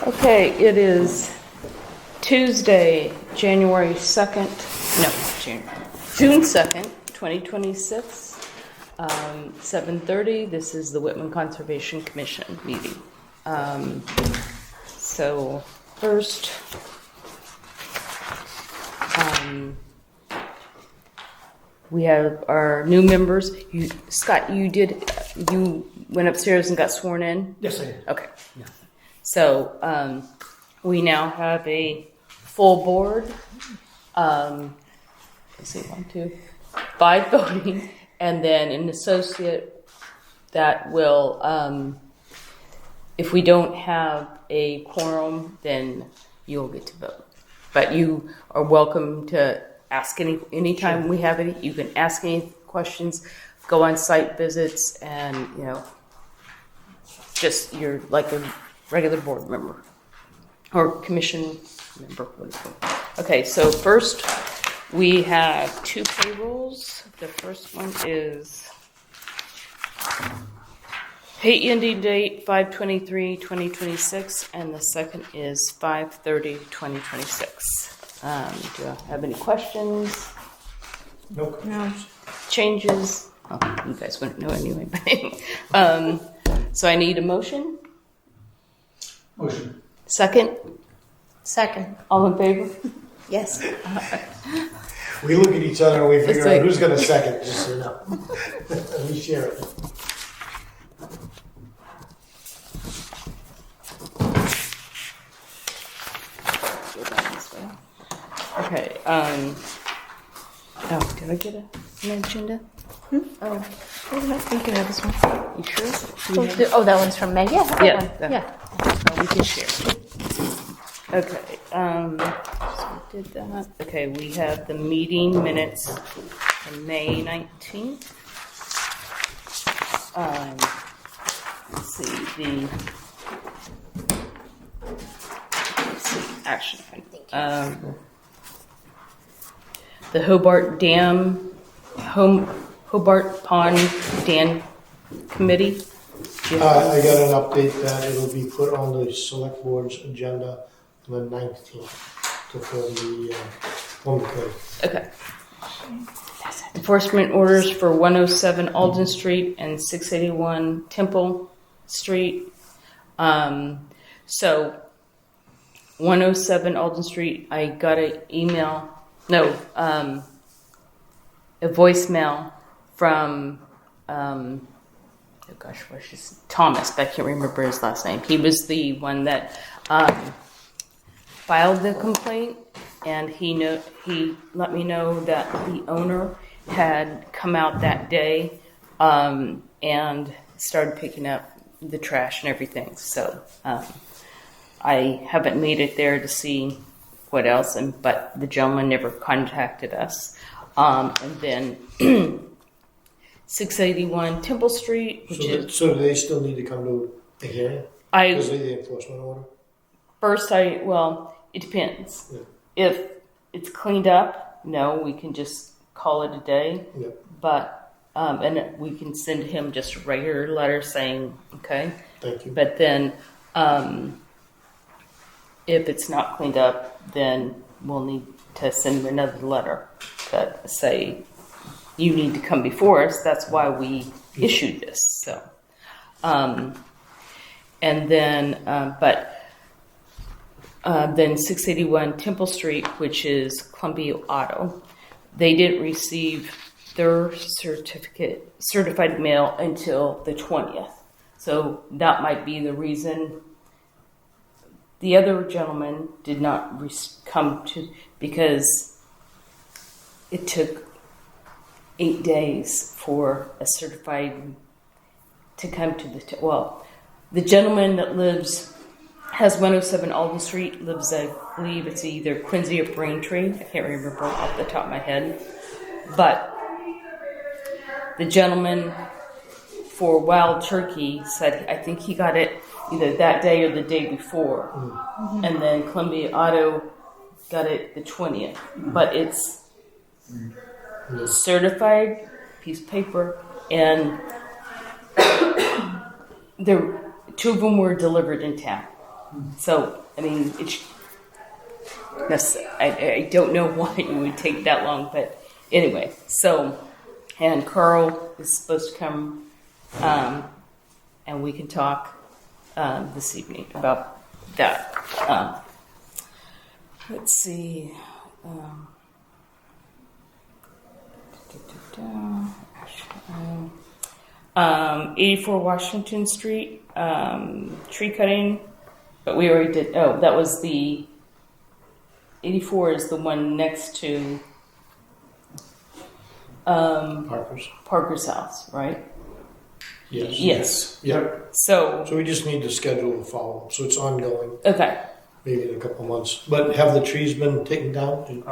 Okay, it is Tuesday, January 2nd, June 2nd, 2026, 7:30. This is the Whitman Conservation Commission meeting. So first, we have our new members. Scott, you went upstairs and got sworn in? Yes, I did. Okay. Yeah. So we now have a full board. Let's see, 1, 2, 5 voting, and then an associate that will, if we don't have a quorum, then you'll get to vote. But you are welcome to ask anytime Sure. we have any. You can ask any questions, go on site visits, and just you're like a regular board member or commission member. Okay, so first we have 2 payrolls. The first one is pay ending date 5/23/2026, and the second is 5/30/2026. Do I have any questions? Nope. No. Changes? Oh, you guys wouldn't know anyway. So I need a motion. Motion. Second? Second. All in favor? Yes. We look at each other and we figure like- out who's going to second, just so you know. And we share it. Go down this way. Okay. Oh, did I get an agenda? Oh, you can have this one. You sure? Oh, that one's from Meg. Yeah. That Yeah, one. that- Yeah. Oh, we can share. Okay. So we did that. Okay, we have the meeting minutes from May 19th. Let's see, action. The Hobart Pond Dam Committee. I got an update that it'll be put on the select board's agenda on the 19th to fill the code. Okay. Enforcement orders for 107 Alden Street and 681 Temple Street. So 107 Alden Street, I got a voicemail from Thomas, but I can't remember his last name. He was the one that filed the complaint, and he let me know that the owner had come out that day and started picking up the trash and everything. So I haven't made it there to see what else, but the gentleman never contacted us. And then 681 Temple Street, which So do they still need to come to a hearing? Because of the enforcement order? First, it depends. Yeah. If it's cleaned up, no, we can just call it a day. Yeah. But, and we can send him just a regular letter saying, okay. Thank you. But then, if it's not cleaned up, then we'll need to send him another letter that say, you need to come before us. That's why we issued this. So, and then, then 681 Temple Street, which is Columbia Auto, they didn't receive their certified mail until the 20th. So that might be the reason. The other gentleman did not come to, because it took 8 days for a certified to come to the gentleman that has 107 Alden Street, lives, I believe it's either Quincy or Braintree. I can't remember off the top of my head. But the gentleman for Wild Turkey said, I think he got it either that day or the day before. Mm-hmm. And then Columbia Auto got it the 20th. But it's certified piece of paper, and two of them were delivered in town. So, I mean, I don't know why it would take that long, but anyway. So, and Carl is supposed to come, and we can talk this evening about that. Let's see. 84 Washington Street, tree cutting, but we already did. Oh, that was the 84 is the one next to Parker's house, right? Yes. Yes. Yep. So So we just need to schedule a follow-up, so it's ongoing, okay. maybe in a couple months. But have the trees been taken down? Due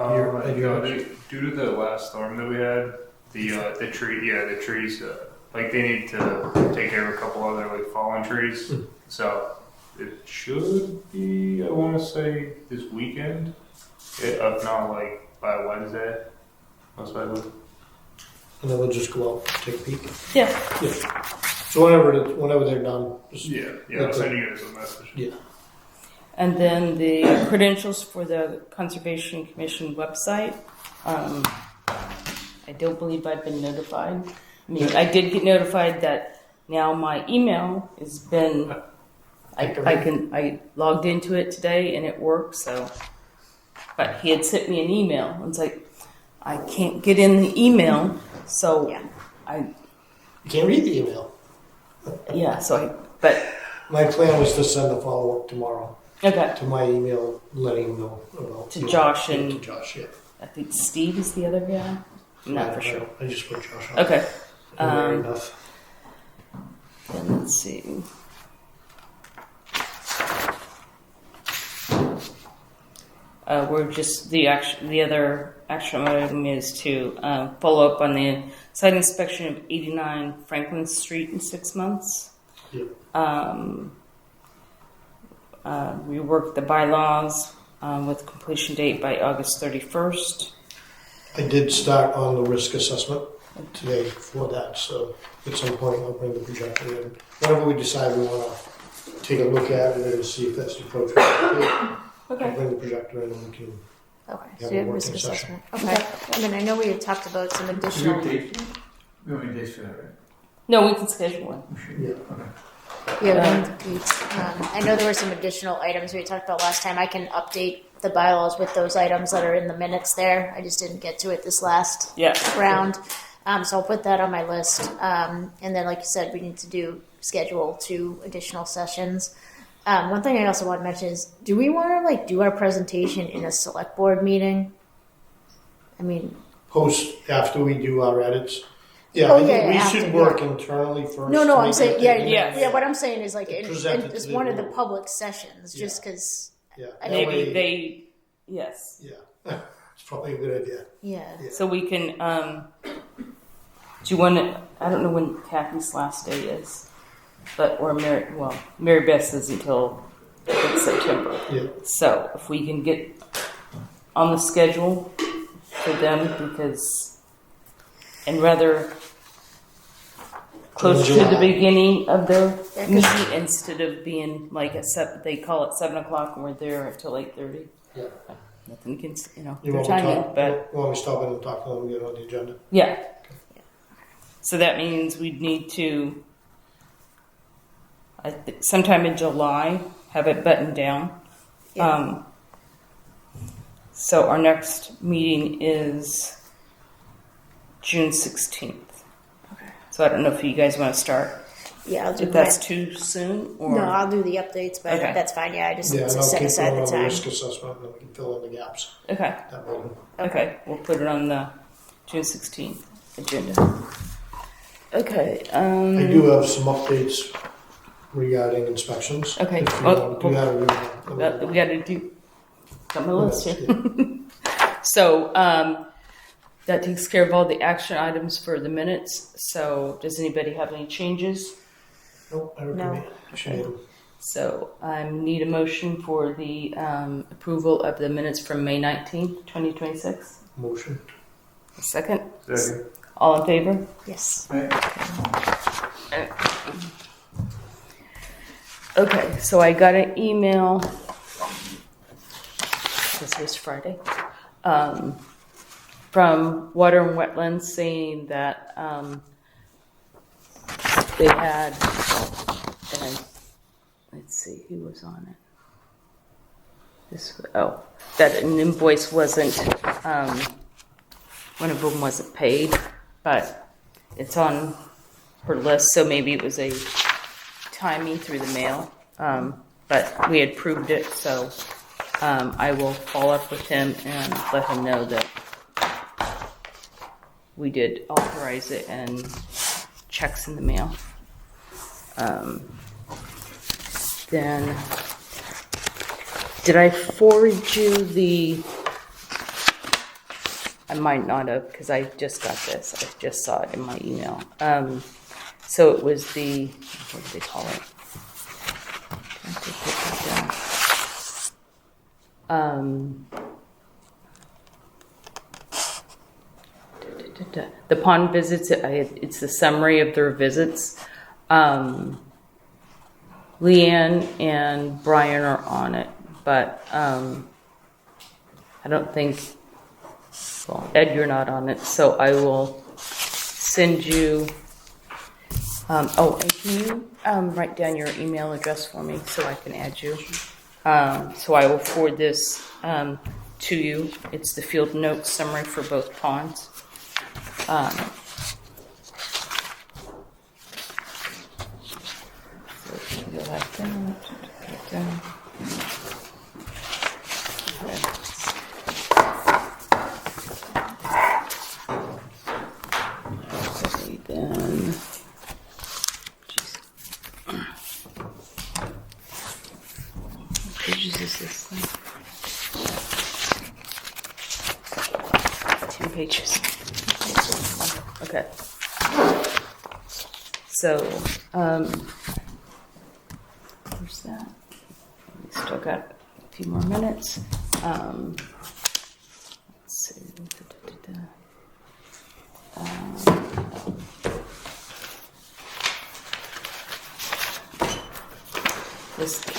to the last storm that we had, the trees, like they need to take care of a couple other like fallen trees. So it should be, I want to say this weekend, if not like by Wednesday, most likely. And then we'll just go out and take a peek. Yeah. Yeah. So whenever they're done, just, I'll send you guys a message. yeah. And then the credentials for the Conservation Commission website. I don't believe I've been notified. I mean, I did get notified that now my email has been. I logged into it today and it works. So, but he had sent me an email and it's like I can't get in the email, so Yeah. You can't read the email. But My plan was to send a follow-up tomorrow okay. to my email, letting him know about To Josh yeah, and- to Josh. Yeah. I think Steve is the other guy. I'm not for sure. I just put Josh on. Okay. Fair enough. Then let's see. We're just the other action item is to follow up on the site inspection of 89 Franklin Street in 6 months. Yep. Rework the bylaws with completion date by August 31st. I did start on the risk assessment today for that, so at some point I'll bring the projector in. Whenever we decide we want to take a look at it and see if that's the approach we want to take, I'll bring the projector in and we can Okay, have so you a have working risk session. assessment. Okay, and then I know we had talked about some additional. We don't need dates for that, right? No, we can schedule one. Yeah. I know there were some additional items we talked about last time. I can update the bylaws with those items that are in the minutes there. I just didn't get to it this last round. So I'll put that on my list. And then, like you said, we need to schedule 2 additional sessions. One thing I also want to mention is, do we want to do our presentation in a select board meeting? I mean, Post after we do our edits. Yeah, Oh, I think yeah, we after, should work internally first. no, to I'm make saying, it- yeah. What I'm saying is Present it it's to the one of the group. public sessions, just because. Yeah, I that think Maybe way- they, yes. Yeah, it's probably a good idea. Yeah. So we can, do you want to, I don't know when Kathy's last day is, but, or Mary Beth's is until I think September. Yeah. So if we can get on the schedule for them and rather close to the July. beginning of the Yeah, 'cause- meeting instead of being like they call it 7 o'clock and we're there until 8:30. Yeah. Nothing against, You their want timing, to but want me to stop in and talk to them and get it on the agenda? yeah. So that means we'd need to, sometime in July, have it buttoned down. Yeah. So our next meeting is June 16th. Okay. So I don't know if you guys want to start. Yeah, I'll do If that's that. too soon, or No, I'll do the updates, but Okay. that's fine. Yeah, I just Yeah, need and to I'll set keep aside going the on the time. risk assessment and then we can fill in the gaps. okay, That way. okay, we'll put it on the June 16th agenda. Okay. I do have some updates regarding inspections. Okay. If you Well, want to do that, or you want We got to do. Got my list here. Yeah. So that takes care of all the action items for the minutes. So does anybody have any changes? Nope, I No. recommend. So I need a motion for the approval of the minutes from May 19th, 2026. Motion. A second. Second. All in favor? Yes. Okay, so I got an email. This was Friday. From Water and Wetlands saying that they had, and let's see, who was on it? That an invoice wasn't, one of them wasn't paid, but it's on her list, so maybe it was a timing through the mail. But we had proved it, so I will follow up with him and let him know that we did authorize it and checks in the mail. Then, did I forward you I might not have, because I just got this. I just saw it in my email. So it was what do they call it? I have to put that down. The pond visits, it's the summary of their visits. Leanne and Brian are on it, but I don't think, well, Ed, you're not on it, so I will send you, and can you write down your email address for me so I can add you? So I will forward this to you. It's the field notes summary for both ponds. So you go like that. Then, what pages is this thing? 10 pages. Okay. So, where's that? We still got a few more minutes. Let's see.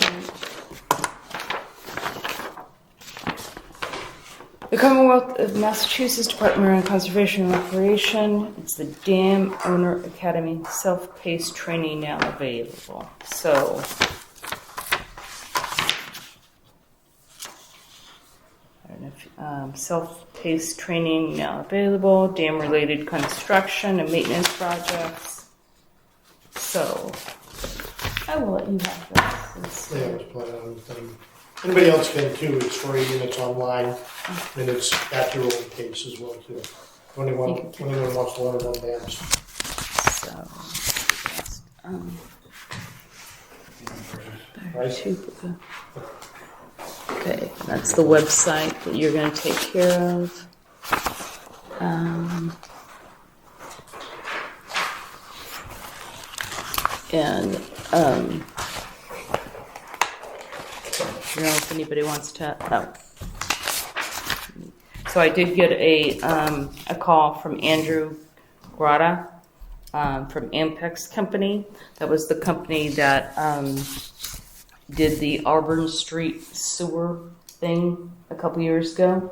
The Commonwealth of Massachusetts Department of Conservation and Recreation. It's the Dam Owner Academy self-paced training now available. So, I don't know if self-paced training now available. Dam-related construction and maintenance projects. So, I will let you have this. Yeah, it's put on. Anybody else can too. It's free and it's online, and it's at your own pace as well too. Anyone wants to learn about dams. So, Right. Okay, that's the website that you're going to take care of. I don't know if anybody wants to. Oh. So I did get a call from Andrew Grata from Ampex Company. That was the company that did the Auburn Street sewer thing a couple years ago.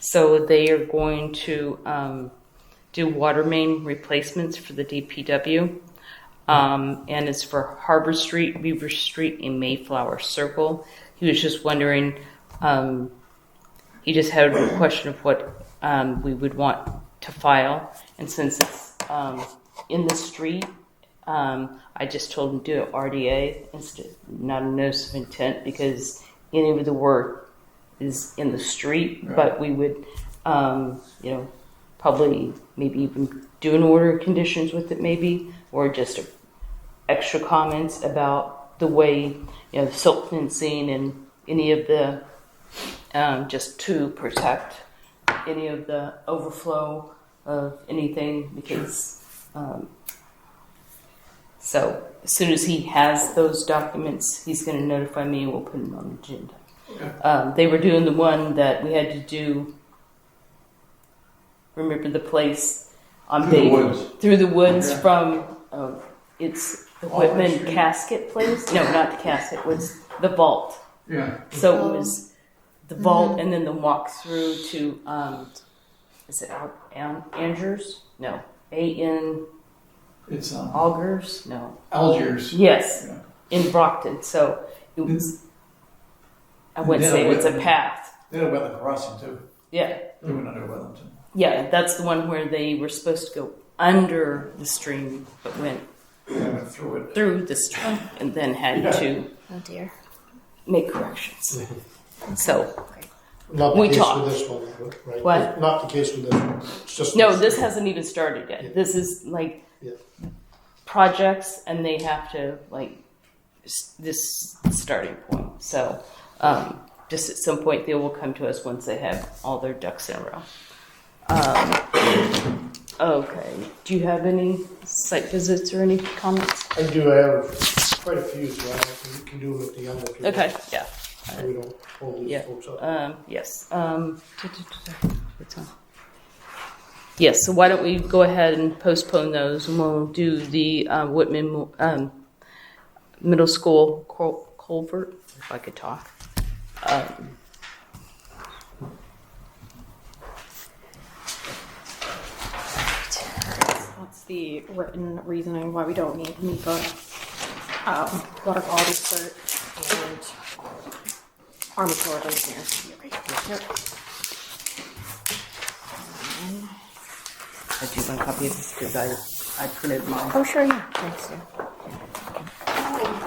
So they are going to do water main replacements for the DPW. And it's for Harbor Street, Beaver Street, and Mayflower Circle. He was just wondering, he just had a question of what we would want to file. And since it's in the street, I just told him to do it RDA instead, not a notice of intent, because any of the work is in the street. Right. But we would, probably maybe even do an order of conditions with it, maybe, or just extra comments about the way, the silt fencing and any of the, just to protect any of the overflow of anything, because, so as soon as he has those documents, he's going to notify me and we'll put them on the agenda. Okay. They were doing the one that we had to do, remember the place on Through the woods. Through the woods, yeah. from, it's the All that Whitman street. casket place. No, not the casket. It was the vault. Yeah. So it was the vault, and then the walk through to is it Angers? No, A-N It's Augers? No. Algiers. Yes, Yeah. in Brockton. So it was. I wouldn't And say then it's a Whitman. path. They had a wetland crossing too. Yeah, They went under Wellington. yeah. That's the one where they were supposed to go under the stream, but went They went through it. through the stream, and then had to Oh dear. make corrections. So Not the We case talked. with this one, right? What? Not the case with this one. It's just no, this hasn't even started yet. Yeah. This is like Yeah. projects, and they have to like this starting point. So just at some point, they will come to us once they have all their ducks in a row. Okay. Do you have any site visits or any comments? I do have quite a few, so we can do them at the end if you Okay. want. Yeah. So we don't hold these Yeah. folks up. Yes. What's on? Yes. So why don't we go ahead and postpone those, and we'll do the Whitman Middle School culvert, if I could talk. That's the written reasoning why we don't need NEPA, water quality cert, and Army Corps of Engineers. Yep. I do one copy of this because I printed mine. Oh sure, yeah. Thanks.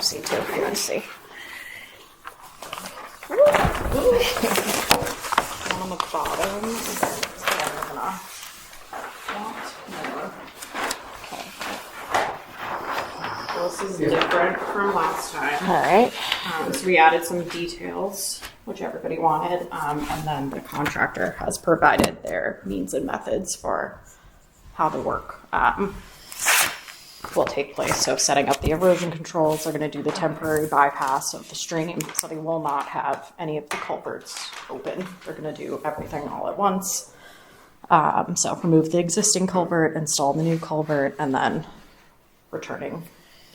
See too if you want to see. One on the bottom. So I'm gonna want more. Okay. So this is different from last time. All right. So we added some details, which everybody wanted, and then the contractor has provided their means and methods for how the work will take place. So setting up the erosion controls, they're going to do the temporary bypass of the stream, so they will not have any of the culverts open. They're going to do everything all at once. So remove the existing culvert, install the new culvert, and then returning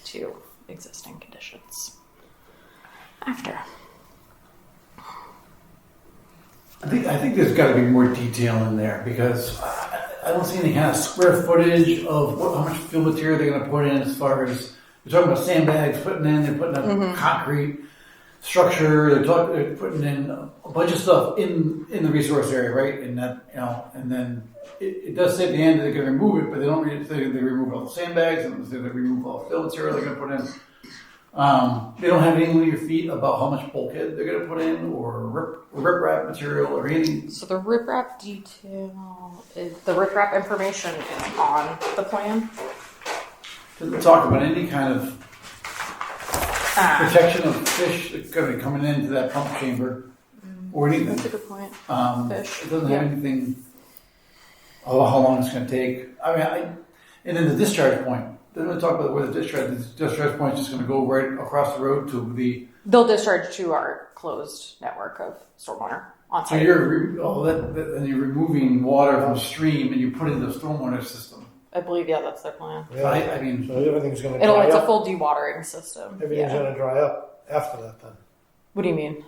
to existing conditions after. I think there's got to be more detail in there because I don't see any kind of square footage of how much fill material they're going to put in as far as you're talking about sandbags putting in, they're putting up concrete structure, they're putting in a bunch of stuff in the resource area, right? And that, and then it does say at the end that they're going to remove it, but they don't really say they remove all the sandbags, they don't say they remove all the fill material they're going to put in. They don't have any linear feet about how much bulkhead they're going to put in or riprap material or anything. So the riprap detail, the riprap information is on the plan. Doesn't talk about any kind of protection of fish that's going to be coming into that pump chamber or anything. That's a good point. Fish. It doesn't have anything about how long it's going to take. And then the discharge point. Doesn't really talk about where the discharge point is just going to go right across the road to the. They'll discharge to our closed network of stormwater on So site. then you're removing water from the stream and you put it in the stormwater system. I believe, yeah, that's their plan. Yeah. I mean, So everything's going to dry It's a up. full dewatering system. Everything's Yeah. going to dry up after that then. What do you mean?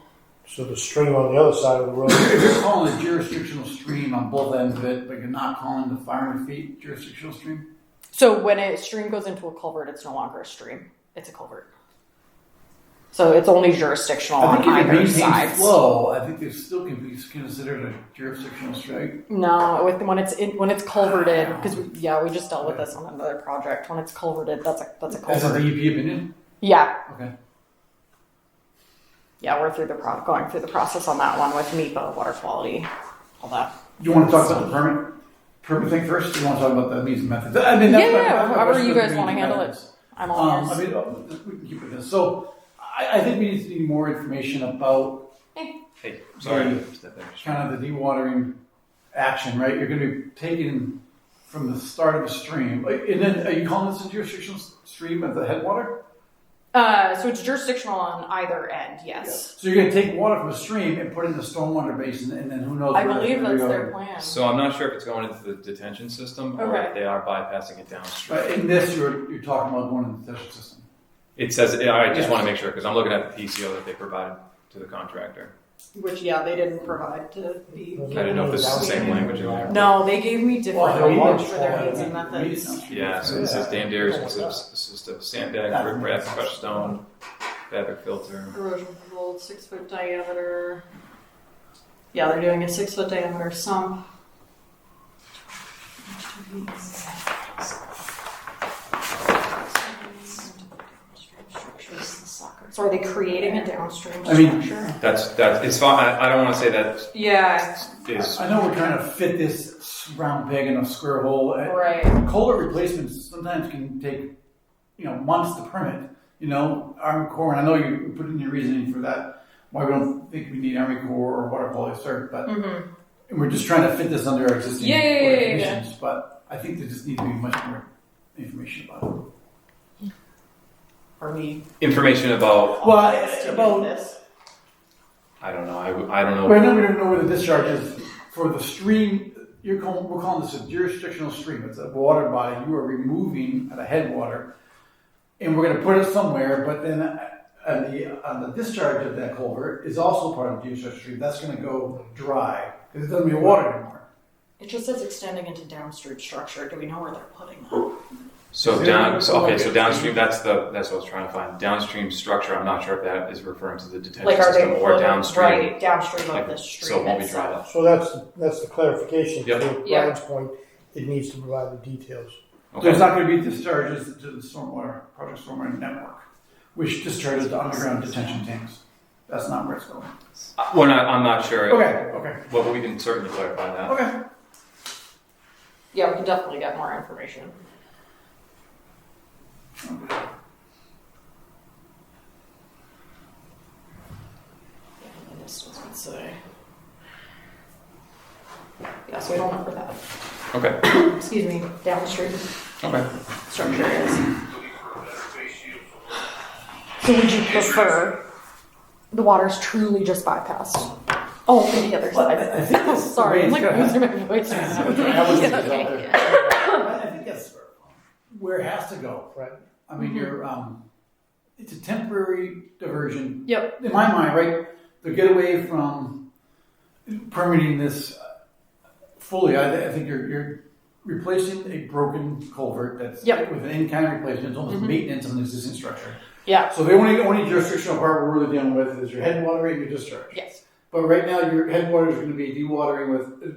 So the stream on the other side of the road. if you're calling a jurisdictional stream on both ends of it, but you're not calling the 500 feet jurisdictional stream. So when a stream goes into a culvert, it's no longer a stream. It's a culvert. So it's only jurisdictional I on think if it either maintains side. flow, I think it still can be considered a jurisdictional stream. No, when it's culverted, because we just dealt with this on another project. When it's culverted, that's a That's a culvert. DEP opinion. Yeah, Okay. yeah, we're going through the process on that one with NEPA, water quality, all that. Do you want to talk about the permit thing first? Or do you want to talk about the means and methods? I mean, that's However you guys the want to means and handle it. methods. I'm all I ears. mean, we can keep it this. So, I think we need more information about Hey, sorry to step in. kind of the dewatering action, right? You're going to be taking from the start of the stream, and then are you calling this a jurisdictional stream at the headwater? So it's jurisdictional on either end, yes. So you're going to take water from the stream and put it in the stormwater basin, and then who knows? I where believe gonna that's go. their plan. So I'm not sure if it's going into the detention system or Okay. if they are bypassing it downstream. But in this, you're talking about going in the detention system. It says, I just want to make sure, because I'm looking at the PCO that they provided to the contractor. Which, yeah, they didn't provide to be. I didn't know if this is the same language in there. No, they gave me different Well, language for yeah. their means and methods. Yeah, so it says Dan Dairy's consists of sandbag, brickbat, crushed stone, fabric filter. Erosion controlled, 6 foot diameter. Yeah, they're doing a 6 foot diameter sump. So are they creating a downstream I mean, structure? That's it's fine. I don't want to say that Yeah, is. I know we're trying to fit this round peg in a square hole. right. Culvert replacements sometimes can take, months to permit. Army Corps, and I know you put in your reasoning for that, why we don't think we need Army Corps or water quality cert, but and we're just trying to fit this under our existing regulations. But I think there just needs to be much more information about it. Are we Information about, Well, about this? I don't know. I don't know. Right now we don't know where the discharge is for the stream. We're calling this a jurisdictional stream. It's a water body you are removing at a headwater, and we're going to put it somewhere. But then on the discharge of that culvert is also part of the jurisdictional stream. That's going to go dry because it doesn't be water anymore. It just says extending into downstream structure. Do we know where they're putting that? So downstream. That's what I was trying to find. Downstream structure. I'm not sure if that is referring to the detention Like, are they system or downstream. right downstream of the stream? So it won't be itself? dried up. So that's the clarification. Yep. To Brian's point, it needs to provide the details. There's not going to be discharges to the project stormwater network, which discharges to underground detention tanks. That's not where it's going. I'm not sure. Okay. Well, but we can certainly clarify that. Okay. Yeah, we can definitely get more information. Yeah, and this doesn't say. Yeah, so we don't know where that. Okay. Excuse me, downstream Okay. structure is. So would you prefer the water's truly just bypassed? Oh, and the other side. I think that's Sorry, I'm the way like it's losing gonna my voice right now. Okay. I think that's where it has to go. Right. I mean, it's a temporary diversion. Yep. In my mind, right, to get away from permitting this fully, I think you're replacing a broken culvert that's with an in-kind replacement. It's almost maintenance of an existing structure. Yeah. So the only jurisdictional part we're really dealing with is your headwater and your discharge. Yes. But right now, your headwater is going to be dewatering with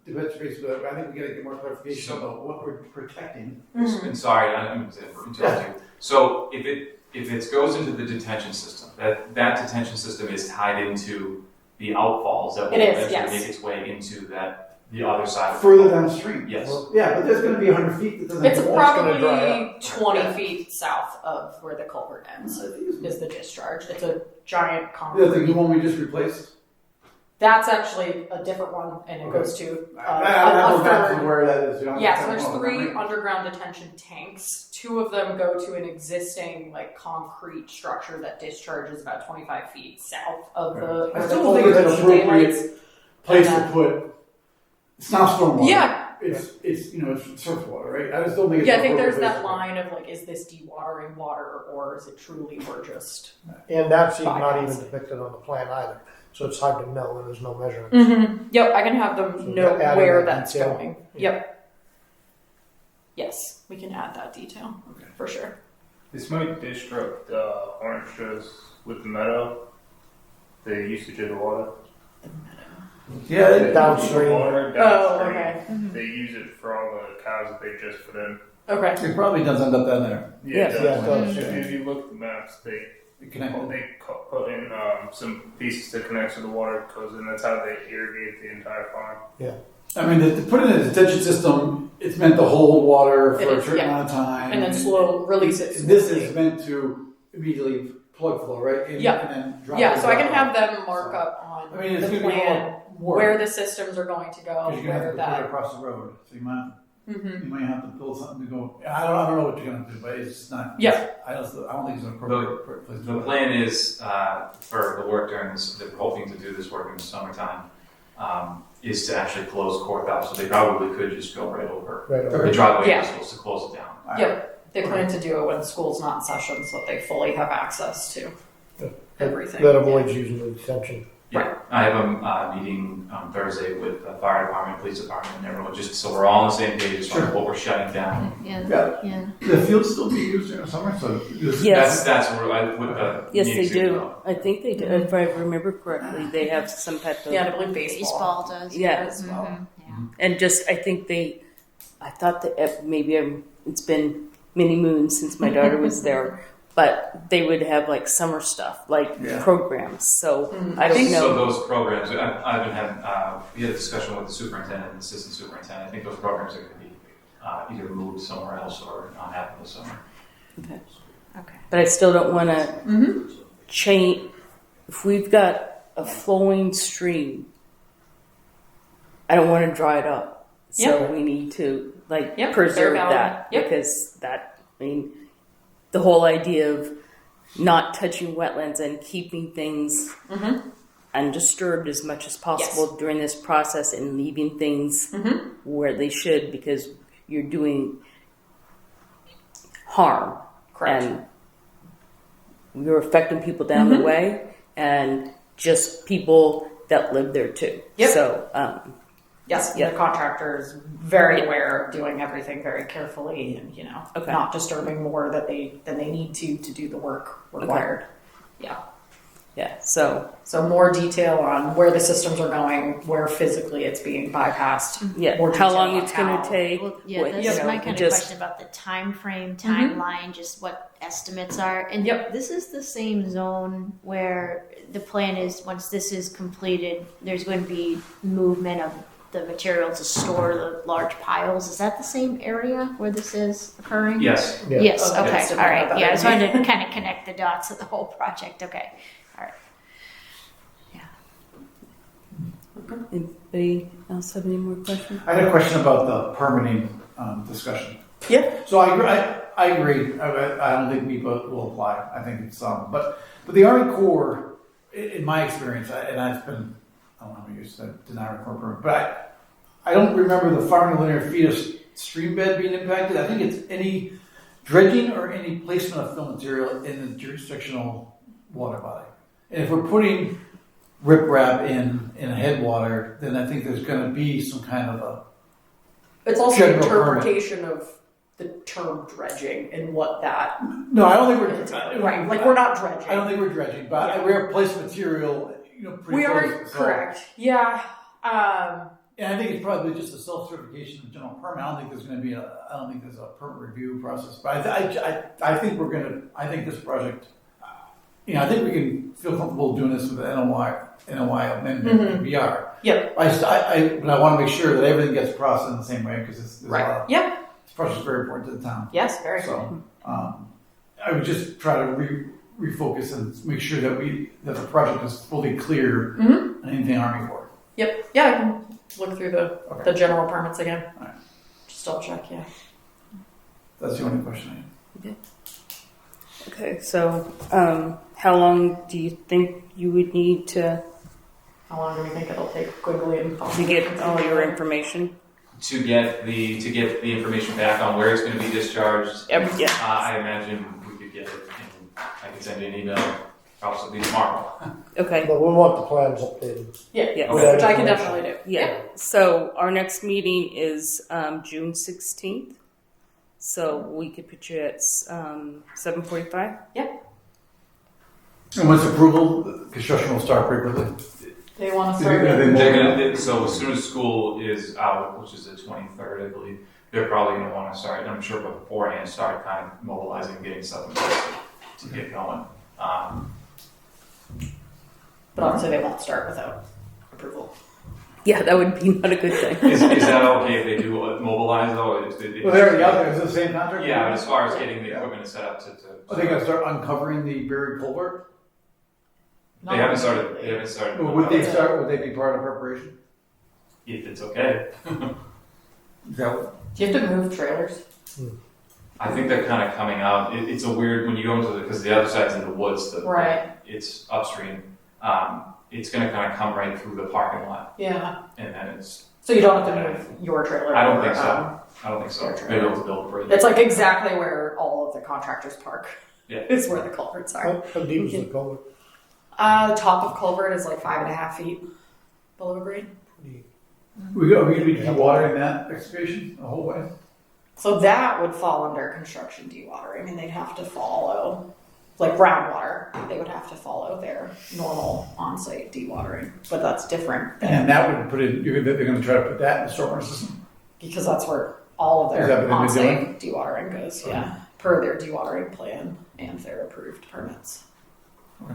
I think we got to get more clarification about what we're protecting. And sorry, I'm going to interrupt you. So if it goes into the detention system, that detention system is tied into the outfalls that will eventually make its way into the other side. Further downstream. Yes. Well, yeah, but there's going to be 100 feet. That doesn't It's have to probably dry 20 feet south of where the culvert ends. Is the discharge? It's a giant concrete. The new one we just replaced. That's actually a different one, and it goes to I don't a know where that is. Yeah, so there's 3 underground detention tanks. 2 of them go to an existing concrete structure that discharges about 25 feet south of the. I still think it's an appropriate place to put. It's not stormwater. Yeah. It's surface water, right? I just don't think it's. Yeah, I think there's that line of is this dewatering water or is it truly we're just. And that's not even depicted on the plan either. So it's hard to know when there's no measurement. Mm-hmm. Yep, I can have them know where that's detail. going. Yep. Yes, we can add that detail for sure. This might disrupt orange juice with the meadow, the usage of the water. Yeah, Downstream. Okay. They use it for all the cows that they just put in. Okay. it probably does end up down there. Yeah, Yes, it does. If you look at the maps, they put in some pieces to connect to the water because and that's how they irrigate the entire farm. Yeah. I mean, to put in a detention system, it's meant to hold water for It a is, certain yeah. amount of time. And then slow release it. And this is meant to immediately plug flow, right? And then drop Yeah, it so I can down. have them mark up on I mean, it's the going to be plan more where the systems are going to go, because you're going to have where to put it that. across the road. So you Mm-hmm. might have to build something to go. I don't know what you're going to do, but it's just not. Yeah. I don't think it's an appropriate place to The do it. plan is for the work during this. They're hoping to do this work in the summertime. Is to actually close courthouse, so they probably could just go right over Right. the driveway. Yeah. Is supposed to close it down. All right. Yep. They plan to do it when school's not in session so that they fully have access to everything. That avoids using the detention. Yeah, Right. I have a meeting on Thursday with the fire department, police department, and everyone, just so we're all on the same page as far as what we're shutting down. Yeah. The fields still be used during the summer, so Yes. That's where I would. Yes, they do. I think they do. If I remember correctly, they have some type of Yeah, I believe baseball. Baseball does. Yeah. Mhm. and just I think I thought that maybe it's been many moons since my daughter was there, but they would have like summer stuff, like programs. So I don't know. So those programs, I've been having, we had a discussion with the superintendent and assistant superintendent. I think those programs are going to be either moved somewhere else or not happen this summer. Okay. But I still don't want to change. If we've got a flowing stream, I don't want to dry it up. So we need to preserve that because the whole idea of not touching wetlands and keeping things undisturbed as much as possible during this process and leaving things where they should, because you're doing harm. Correct. And you're affecting people down the way and just people that live there too. Yep. So, Yes, the contractor is very aware of doing everything very carefully and, not disturbing more than they need to do the work required. Yeah. So more detail on where the systems are going, where physically it's being bypassed. More how detail long on it's going to take. Well, that's my kind of question about the time frame, timeline, just what estimates are. And this is the same zone where the plan is once this is completed, there's going to be movement of the material to store the large piles. Is that the same area where this is occurring? Yes. Yeah. Yes. Okay. Okay. Yes. All right. Yeah. I just wanted to kind of connect the dots of the whole project. Okay. All right. Anybody else have any more questions? I had a question about the permitting discussion. Yeah. So I agree. I don't think NEPA will apply. I think it's but the Army Corps, in my experience, and I've been, I don't know how many years I've denied a Corps permit, but I don't remember the 500 linear feet of stream bed being impacted. I think it's any dredging or any placement of fill material in the jurisdictional water body. And if we're putting riprap in a headwater, then I think there's going to be some kind of a It's also an general interpretation of the term dredging and what that. No, I don't think we're Right. Like we're not dredging. I don't think we're dredging, but we're placing material. Pretty We close, are so- correct. Yeah. And I think it's probably just a self-certification of general permit. I don't think there's going to be I don't think there's a permit review process. But I think we're going to. I think this project. I think we can feel comfortable doing this with the NOI amendment and BR. Yep. But I want to make sure that everything gets processed in the same way because it's Right. Yep. This project is very important to the town. Yes. Very. So I would just try to refocus and make sure that the project is fully clear on anything Army Corps. Yep. Yeah. I can look through the general permits again. All right. Just double check. Yeah. That's the only question I have. Okay. So, how long do you think you would need to How long do we think it'll take quickly and get all your information? To get the information back on where it's going to be discharged, I imagine we could get it, and I can send you an email probably tomorrow. Okay. But we want the plans updated. Yeah. Okay. Which I can definitely do. Yeah. So our next meeting is June 16th. So we could put you at 7:45. And once approval, construction will start pretty quickly. They want to They're start. gonna- So as soon as school is out, which is the 23rd, I believe, they're probably going to want to start, I'm sure beforehand, start kind of mobilizing, getting stuff in place to get going. But obviously they won't start without approval. Yeah, that would be not a good thing. Is that okay if they do mobilize though? Well, they're already out there. Is it the same contract? Yeah, but as far as getting the equipment set up to Are they going to start uncovering the buried culvert? They haven't started. They haven't started. Or would they start? Would they be part of preparation? If it's okay. Is that what? Do you have to move trailers? I think they're kind of coming out. It's a weird when you go into because the other side's in the woods. Right. It's upstream. It's going to kind of come right through the parking lot, Yeah. and then it's. So you don't have to move your trailer. I don't think so. I don't think so. Maybe it's built for it. It's like exactly where all of the contractors park. Yeah. Is where the culverts are. How deep is the culvert? Top of culvert is like 5.5 feet below grade. Are we going to be dewatering that excavation the whole way? So that would fall under construction dewatering, and they'd have to follow, like groundwater, they would have to follow their normal on-site dewatering, but that's different And that would put in, they're going to try to put that in the stormwater system? because that's where all of Is that their what they've been on-site dewatering goes, yeah, per their dewatering plan and their approved permits. Okay.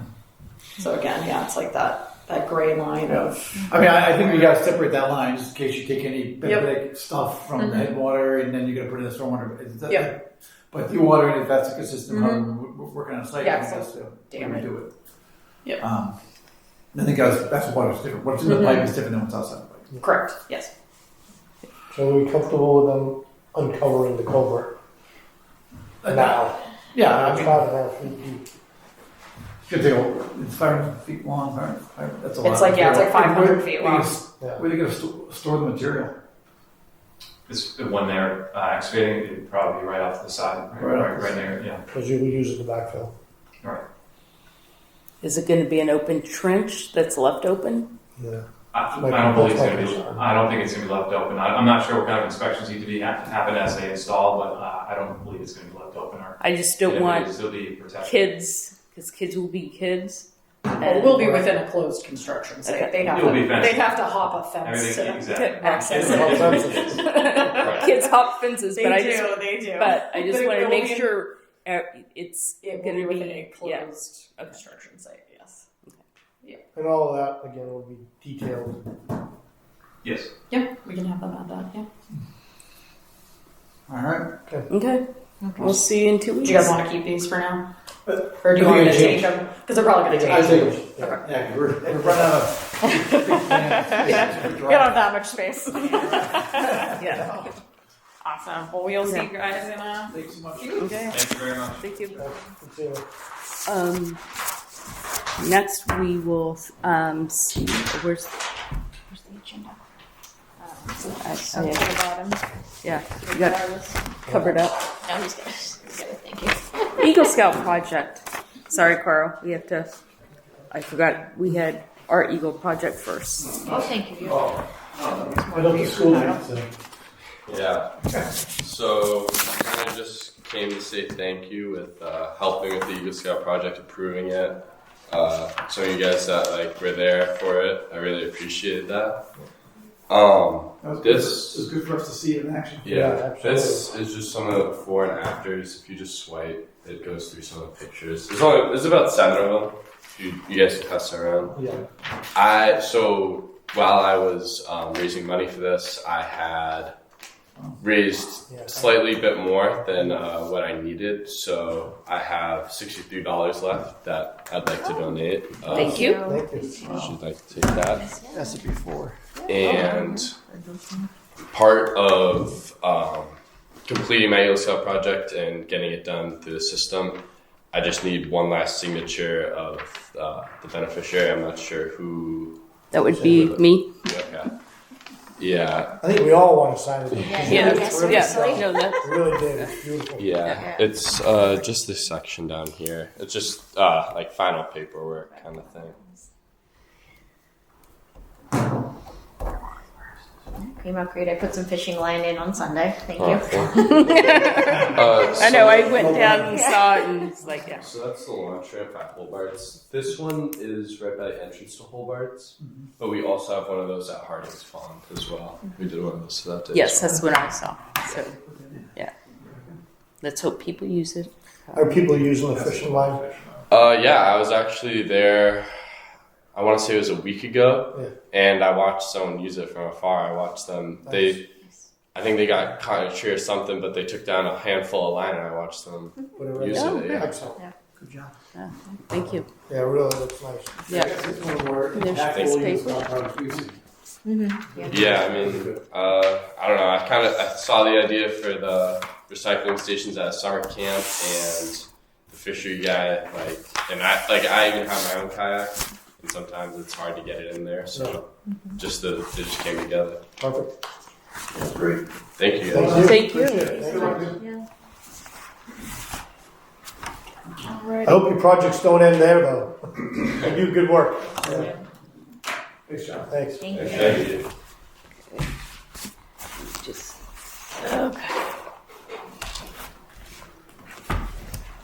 So again, yeah, it's like that gray line of, I mean, I think we got to separate that line just in case you take any big stuff from the headwater and then you're going to put it in the stormwater. Yep. But dewatering, if that's a consistent how we're working on a site, Yeah, that's so the way we do it. Yep. I think that's what water's different. What's in the pipe is different than what's outside the pipe. correct, yes. So are we comfortable with them uncovering the culvert now? Yeah, I It's mean, 5.5 feet deep. it's it's 500 feet long. That's a lot. It's like, yeah, it's like 500 feet long. Yeah. Where are they going to store the material? When they're excavating, it'd probably be right off to the side, right there, yeah. Because you would use it to backfill. Right. Is it going to be an open trench that's left open? Yeah. I don't believe it's going to be. I don't think it's going to be left open. I'm not sure what kind of inspections need to happen as they install, but I don't believe it's going to be left open. Or I just don't it'll want still be protected. kids, because kids will be kids. It will be within a closed construction site. Okay. They'd have It'll be to, fenced. they'd have to hop a fence Everything to exactly. access It's- it. Right. Kids hop fences, They but I do, just, they do. but I just But want it to will make be- sure it's It going will to be within a be closed construction site, yes. And all of that, again, will be detailed. Yes. Yeah, we can have them add that, yeah. All right. Okay. We'll see you in 2 weeks. Do you guys want to keep these for now? Or do you I want me think to I take them? Because they're probably going to I take think, Yeah. yeah, 'cause we're running out of big plans. We don't have that much space. Yeah. Awesome. Well, we'll see you guys in Thanks so much. Okay. Thank you very much. Thank you. Yeah. Next we will see where's the agenda? to the bottom. Yeah, you got it covered up. No, he's good. Thank you. Eagle Scout project. Sorry, Carl. We have to. I forgot we had our Eagle project first. Oh, thank you. I don't the school night, so. Yeah. So I kind of just came to say thank you with helping with the Eagle Scout project, approving it. So you guys that were there for it, I really appreciated that. It was good for us to see it in action. Yeah, Yeah, absolutely. this is just some of the before and afters. If you just swipe, it goes through some of the pictures. There's about 7 of them. You guys can pass around. Yeah. So while I was raising money for this, I had raised slightly bit more than what I needed. So I have $63 left that I'd like to donate. Thank you. Thank you. Should like to take that. That's it before. And part of completing my Eagle Scout project and getting it done through the system, I just need one last signature of the beneficiary. I'm not sure who. That would be me. Okay. Yeah. I think we all want to sign it. Yeah. It's really Yeah. stuff. No, that. It really did. It's beautiful. Yeah. It's just this section down here. It's just like final paperwork kind of thing. Came out great. I put some fishing line in on Sunday. Thank Oh, you. thank you. I know. I went down and saw it, and it's like, yeah. So that's the launch ramp at Hobart's. This one is right by the entrance to Hobart's, but we also have one of those at Harding's Pond as well. We did one of those that day. Yes, as that's what I saw. So, yeah. Let's hope people use it. Are people using the fishing line? Yeah, I was actually there. I want to say it was a week ago, and I watched someone use it from afar. I watched them. I think they got caught in a tree or something, but they took down a handful of line, and I watched them use it. Yeah. Excellent. Good job. Thank you. Yeah, really looks nice. Yeah. It's one of the more There's impactful space. Eagle Scout projects we've seen. Yeah, I mean, I don't know. I saw the idea for the recycling stations at a summer camp, and the fishery guy, and I even have my own kayak, and sometimes it's hard to get it in there. So, they just came together. Perfect. That's great. Thank you guys. Thank you. Appreciate it. Thank you. Yeah. I hope your projects don't end there, though. You do good work. Yeah. Thanks, John. Thanks. Thank you. Thank you. Just okay.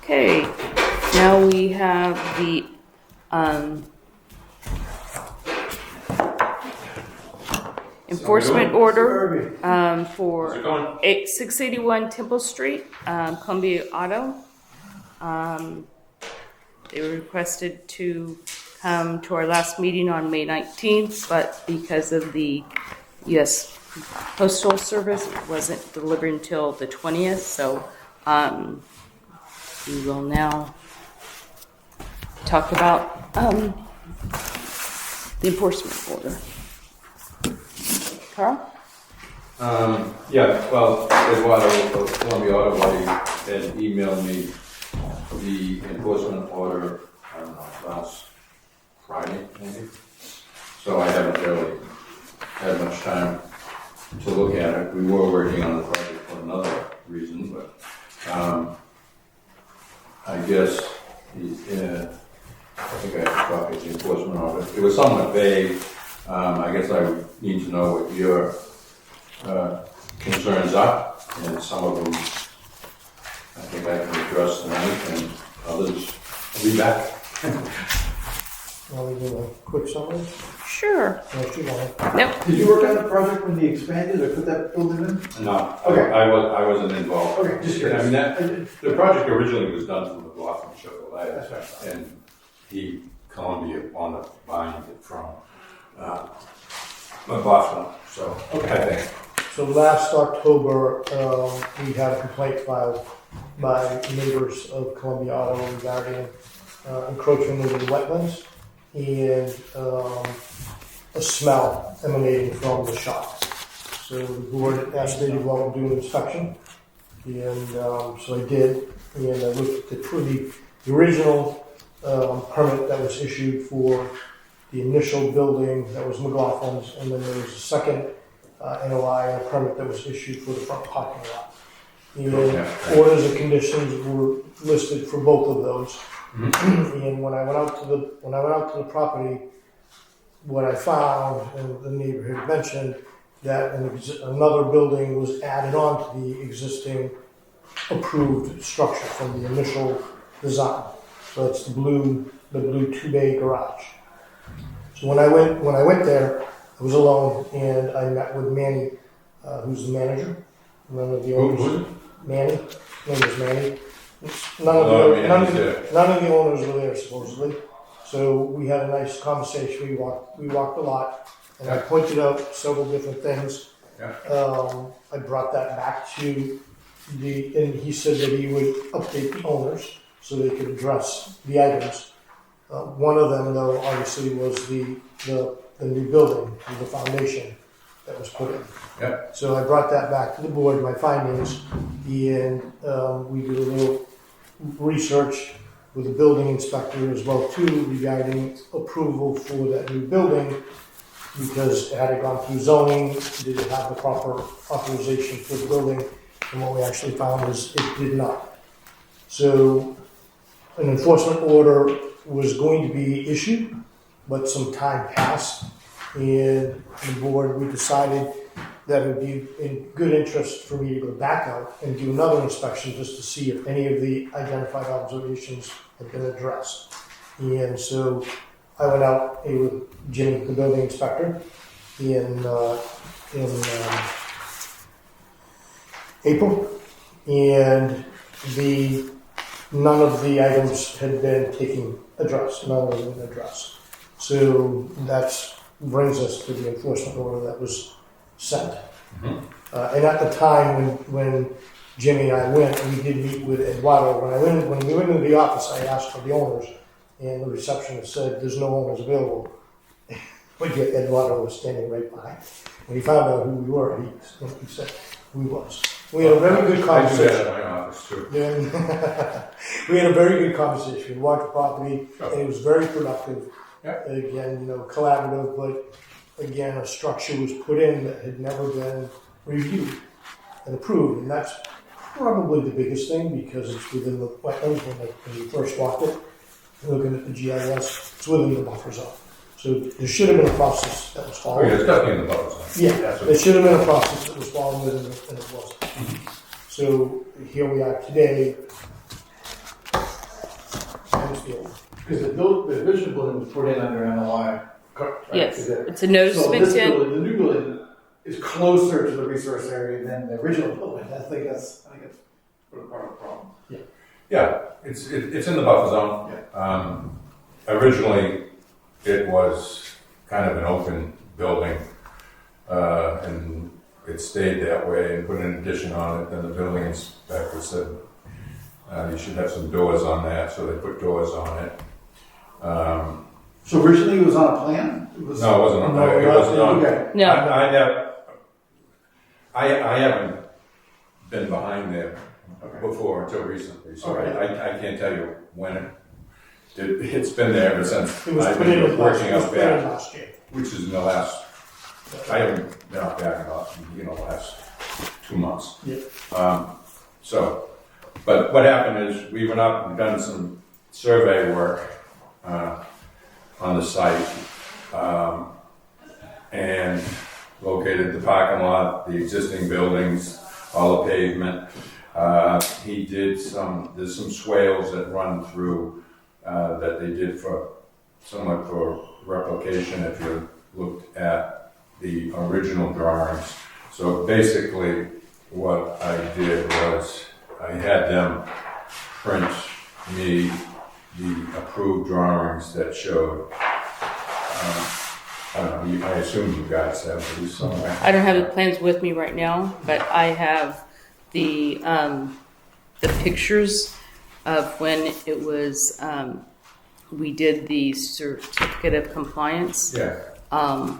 Okay. Now we have the enforcement order for How's it going? 681 Temple Street, Columbia Auto. They were requested to come to our last meeting on May 19th, but because of the U.S. Postal Service, it wasn't delivered until the 20th. So we will now talk about the enforcement order. Carl? Yeah, well, Eduardo, Columbia Auto Body had emailed me the enforcement order, I don't know, last Friday, maybe. So I haven't really had much time to look at it. We were working on the project for another reason, but I guess I think I have a copy of the enforcement order. It was somewhat vague. I guess I would need to know what your concerns are, and some of them I think I can address tonight, and others will be back. Want to do a quick summary? Sure. Unless you want. Nope. Did you work on the project when they expanded or put that building in? No, Okay. I wasn't involved. Okay, just I mean, curious. the project originally was done from the Boston Chevrolet, That's what I thought. and Columbia wound up buying it from Boston. So I think. So last October, we had a complaint filed by neighbors of Columbia Auto regarding encroachment into the wetlands and a smell emanating from the shop. So the board asked me to go out and do an inspection, and so I did. And I looked at the original permit that was issued for the initial building that was McLaughlin's, and then there was a second NOI and a permit that was issued for the front parking lot. And orders of conditions were listed for both of those. And when I went out to the property, what I found, and the neighbor had mentioned, that another building was added on to the existing approved structure from the initial design. So it's the blue 2-bay garage. So when I went there, I was alone, and I met with Manny, who's the manager. None of the owners. Manny. His name was Manny. None of the owners were there supposedly. So we had a nice conversation. We walked a lot, and I pointed out several different things. I brought that back to and he said that he would update the owners so they could address the items. One of them, though, obviously was the new building, the foundation that was put in. Yep. So I brought that back to the board, my findings, and we did a little research with the building inspector as well too regarding approval for that new building, because had it gone through zoning, did it have the proper authorization for the building? And what we actually found is it did not. So an enforcement order was going to be issued, but some time passed, and the board, we decided that it would be in good interest for me to go back out and do another inspection just to see if any of the identified observations had been addressed. And so I went out with Jimmy, the building inspector, in April, and none of the items had been addressed. None of them had been addressed. So that brings us to the enforcement order that was sent. And at the time when Jimmy and I went, we did meet with Eduardo. When we went into the office, I asked for the owners, and the receptionist said there's no owners available. But yet Eduardo was standing right behind. When he found out who we were, he said who he was. We had a very good conversation. I do that in my office too. We had a very good conversation. We walked the property, and it was very productive. Again, collaborative, but again, a structure was put in that had never been reviewed and approved, and that's probably the biggest thing because it's within the wetlands when you first walked it. Looking at the GIS, it's within the buffer zone. So there should have been a process that was Oh, followed. yeah, it's definitely in the buffer zone. Yeah, That's there should have been a process that was followed and it wasn't. So here we are today. Because the original building was put in under NOI. correct? Yes, Is it- it's a notice So of this intent. building, the new building is closer to the resource area than the original building. I think that's part of the problem. Yeah, it's in the buffer zone. Originally, it was kind of an open building, and it stayed that way and put an addition on it. Then the building inspector said, you should have some doors on that, so they put doors on it. So originally it was on a plan? No, it wasn't on, it wasn't on. Okay. No. I haven't been behind there Okay. before until recently, so Okay. I can't tell you when it's been there ever since It was I've put in been working out back, last year. which is in the last, I haven't been out back in the last 2 months. Yeah. But what happened is we went up and done some survey work on the site and located the parking lot, the existing buildings, all the pavement. There's some swales that run through that they did somewhat for replication if you looked at the original drawings. So basically what I did was I had them print me the approved drawings that showed, I don't know, I assume you guys have these somewhere. I don't have the plans with me right now, but I have the pictures of when it was we did the certificate of compliance. Yeah. Yeah.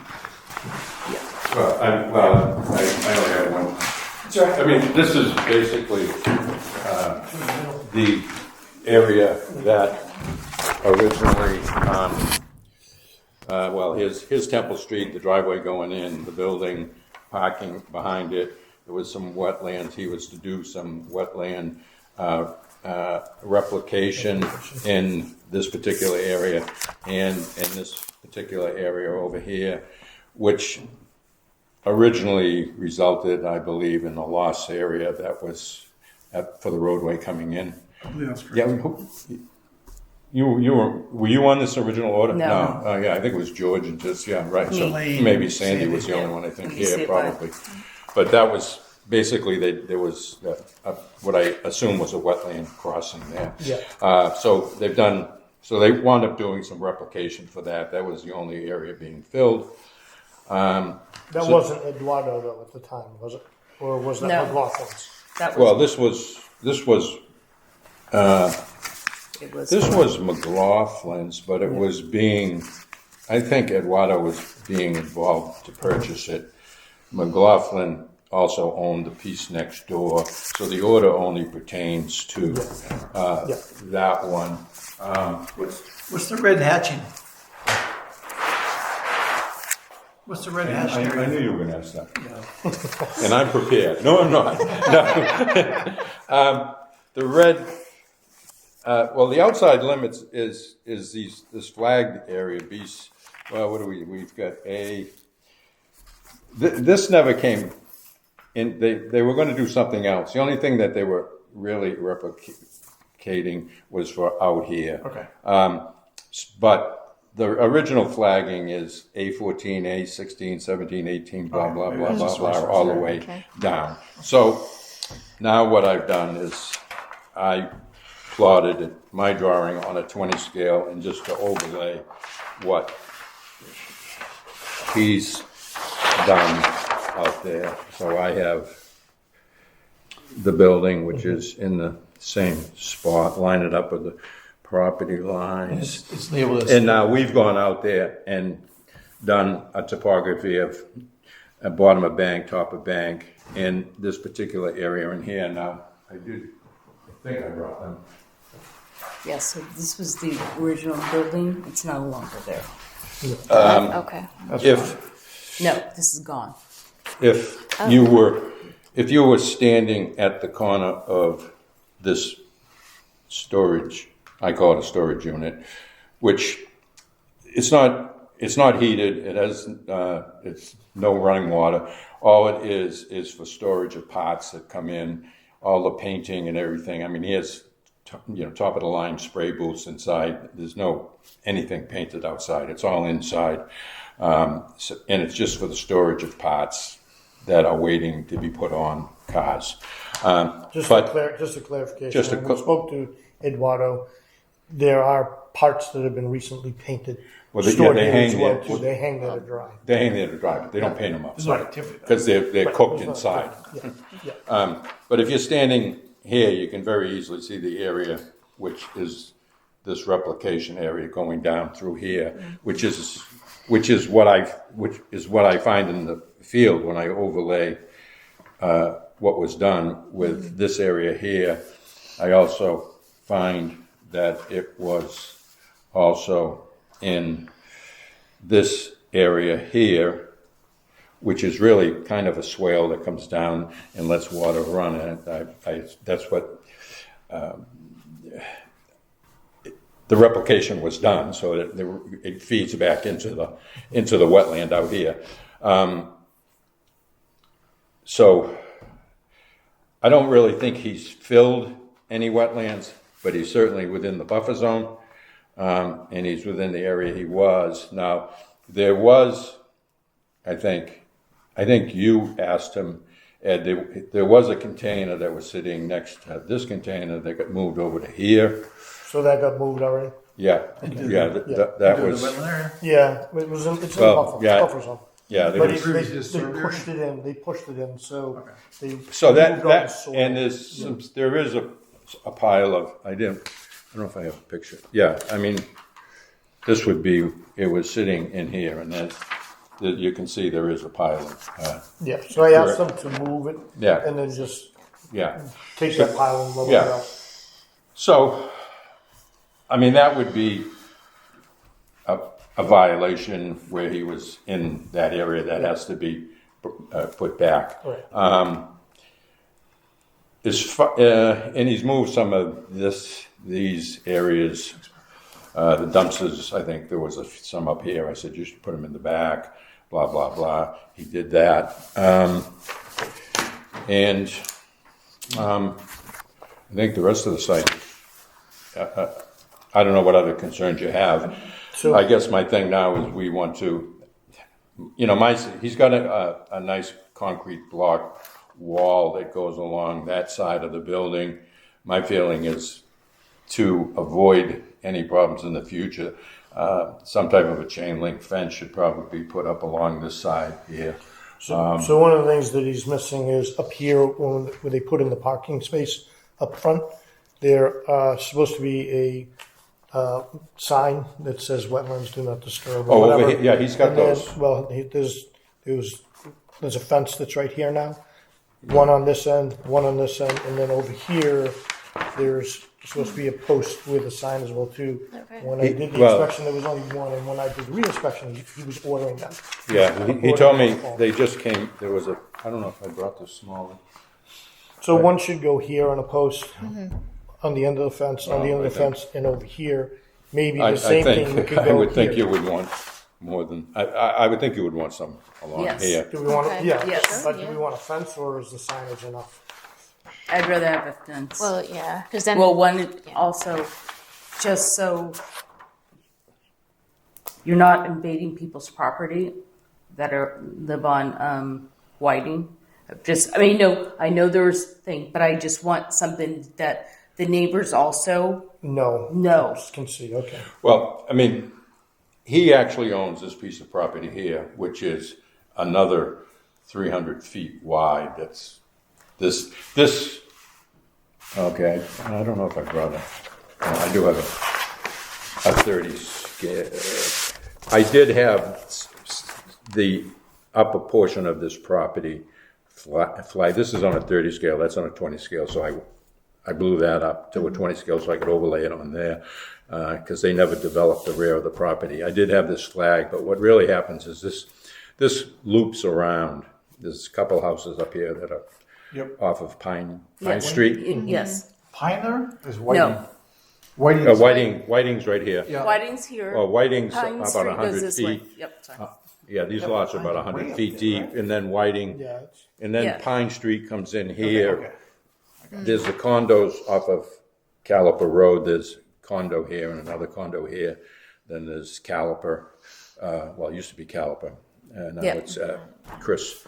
Well, I only have one. I mean, this is basically the area that originally, here's Temple Street, the driveway going in, the building, parking behind it. There was some wetlands. He was to do some wetland replication in this particular area and in this particular area over here, which originally resulted, I believe, in a loss area that was for the roadway coming in. Yeah, that's correct. Yeah, were you on this original order? No. Yeah, I think it was George and just, yeah, right. So Me. maybe Sandy was the only one, I think, Let me see here, if I- probably. But that was basically, there was what I assume was a wetland crossing there. Yeah. So they wound up doing some replication for that. That was the only area being filled. That wasn't Eduardo though at the time, was it? Or was that No. McLaughlin's? That was, Well, this was it was. This was McLaughlin's, but it was I think Eduardo was being involved to purchase it. McLaughlin also owned the piece next door, so the order only pertains to that one. What's the red hatching? What's the red hatching? I knew you were going to ask that. And I'm prepared. No, I'm not. No. The red, the outside limits is this flagged area, B. Well, what do we've got A. This never came in. They were going to do something else. The only thing that they were really replicating was for out here. Okay. But the original flagging is A14, A16, 17, 18, blah, blah, blah, blah, blah, all the way down. So now what I've done is I plotted my drawing on a 20 scale and just to overlay what he's done out there. So I have the building, which is in the same spot, line it up with the property lines. It's labeled as. And now we've gone out there and done a topography of a bottom of bank, top of bank, in this particular area in here. Now, I think I brought them. Yes, so this was the original building. It's no longer there. Okay. If No, this is gone. if you were standing at the corner of this storage, I call it a storage unit, which it's not heated. It has it's no running water. All it is for storage of parts that come in, all the painting and everything. I mean, he has top of the line spray booths inside. There's no anything painted outside. It's all inside, and it's just for the storage of parts that are waiting to be put on cars. Just a clarification. When we spoke to Eduardo, there are parts that have been recently painted. Well, they hang there. They hang there to dry. They hang there to dry, but they don't paint them It's not outside activity. because they're cooked It's not inside. Yeah. But if you're standing here, you can very easily see the area, which is this replication area going down through here, which is what I find in the field when I overlay what was done with this area here. I also find that it was also in this area here, which is really kind of a swale that comes down and lets water run in it. That's what the replication was done, so that it feeds back into the wetland out here. So I don't really think he's filled any wetlands, but he's certainly within the buffer zone, and he's within the area he was. Now, there was, I think you asked him, Ed, there was a container that was sitting next to this container that got moved over to here. So that got moved already? Yeah, that was. Yeah, it's in the buffer zone. Yeah, But they pushed it in. They pushed it in. So they so moved that all the soil. and there is a pile of I don't know if I have a picture. Yeah, I mean, this would be it was sitting in here, and then you can see there is a pile of. Yeah. So I asked them to move it. Yeah. And then just Yeah. take that pile and level it out. So, I mean, that would be a violation where he was in that area that has to be put back. Right. And he's moved some of these areas. The dumpsters, I think there was some up here. I said, you should put them in the back, blah, blah, blah. He did that. And I think the rest of the site, I don't know what other concerns you have. So I guess my thing now is we want to, he's got a nice concrete block wall that goes along that side of the building. My feeling is to avoid any problems in the future, some type of a chain link fence should probably be put up along this side here. So one of the things that he's missing is up here where they put in the parking space up front. There supposed to be a sign that says "Wetlands do not disturb." Oh, whatever. over here, yeah, he's got And then, those. well, there's a fence that's right here now. One on this end, one on this end, and then over here, there's supposed to be a post with a sign as well too. Okay. When I did the inspection, there was only one, and when I did the re-inspection, he was ordering them. Yeah, he told me they just came. There was I don't know if I brought this small one. So one should go here on a post, on the end of the fence, on the end of the fence, and over here. Maybe the same thing could go I would think here. you would want more than I would think you would want some along Yes. here. Do we want Okay. Yes. But do we want a fence or is the signage enough? I'd rather have a fence. Well, yeah, because then Well, one also, just so you're not invading people's property that live on Whiting. I know there's thing, but I just want something that the neighbors also No. know. Just can see. Okay. Well, I mean, he actually owns this piece of property here, which is another 300 feet wide. That's this. Okay, I don't know if I brought it. I do have a 30 scale. I did have the upper portion of this property fly. This is on a 30 scale. That's on a 20 scale. So I blew that up to a 20 scale so I could overlay it on there because they never developed the rear of the property. I did have this flag, but what really happens is this loops around there's a couple houses up here that are Yep. off of Pine Yes. Street. Yes. Pine there is Whiting. No. Whiting. Whiting's right here. Yeah. Whiting's here. Well, Whiting's Pine about Street goes 100 this way. feet. Yep. Sorry. Yeah, these lots are about 100 Way up feet there, deep, right? and then Whiting, Yeah, and then Yeah. Pine Street comes in here. Okay. There's the condos off of Caliper Road. There's condo here and another condo here. Then there's Caliper. Well, it used to be Caliper. Now Yeah. it's Chris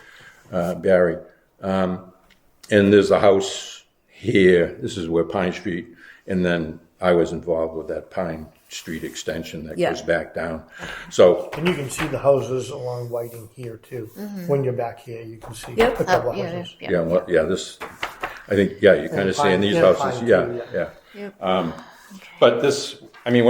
Barry. And there's a house here. This is where Pine Street, and then I was involved with that Pine Street extension that Yeah. goes back down. So and you can see the houses along Whiting here too. When you're back here, you can see Yep. a couple yeah, houses. yeah, well, yeah, this, I think, yeah, you're kind of seeing these Pine houses, too, yeah. Yep. But this, I mean,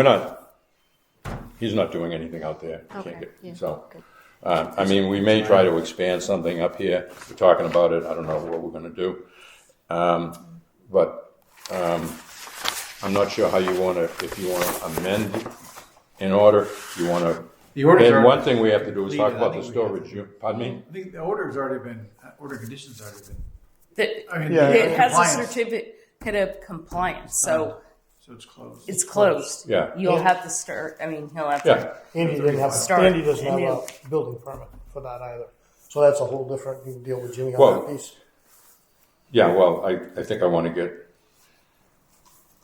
he's not doing anything out there. You can't Okay, get- yeah, So, good. I mean, we may try to expand something up here. We're talking about it. I don't know what we're gonna do. But I'm not sure how you wanna, if you wanna amend in order, you wanna. The orders And are. one thing we have to do is talk I about the think we have storage. to- Pardon me? I think the order's already been, order conditions already been. The- I mean, Yeah. It has a compliance. certificate of compliance, so So it's closed. it's closed. Yeah. You'll have to start, I mean, he'll have Yeah. to. Andy didn't have. Start Andy doesn't have anew. a building permit for that either. So that's a whole different. You can deal with Jimmy on Well, that piece. Yeah, well, I think I wanna get,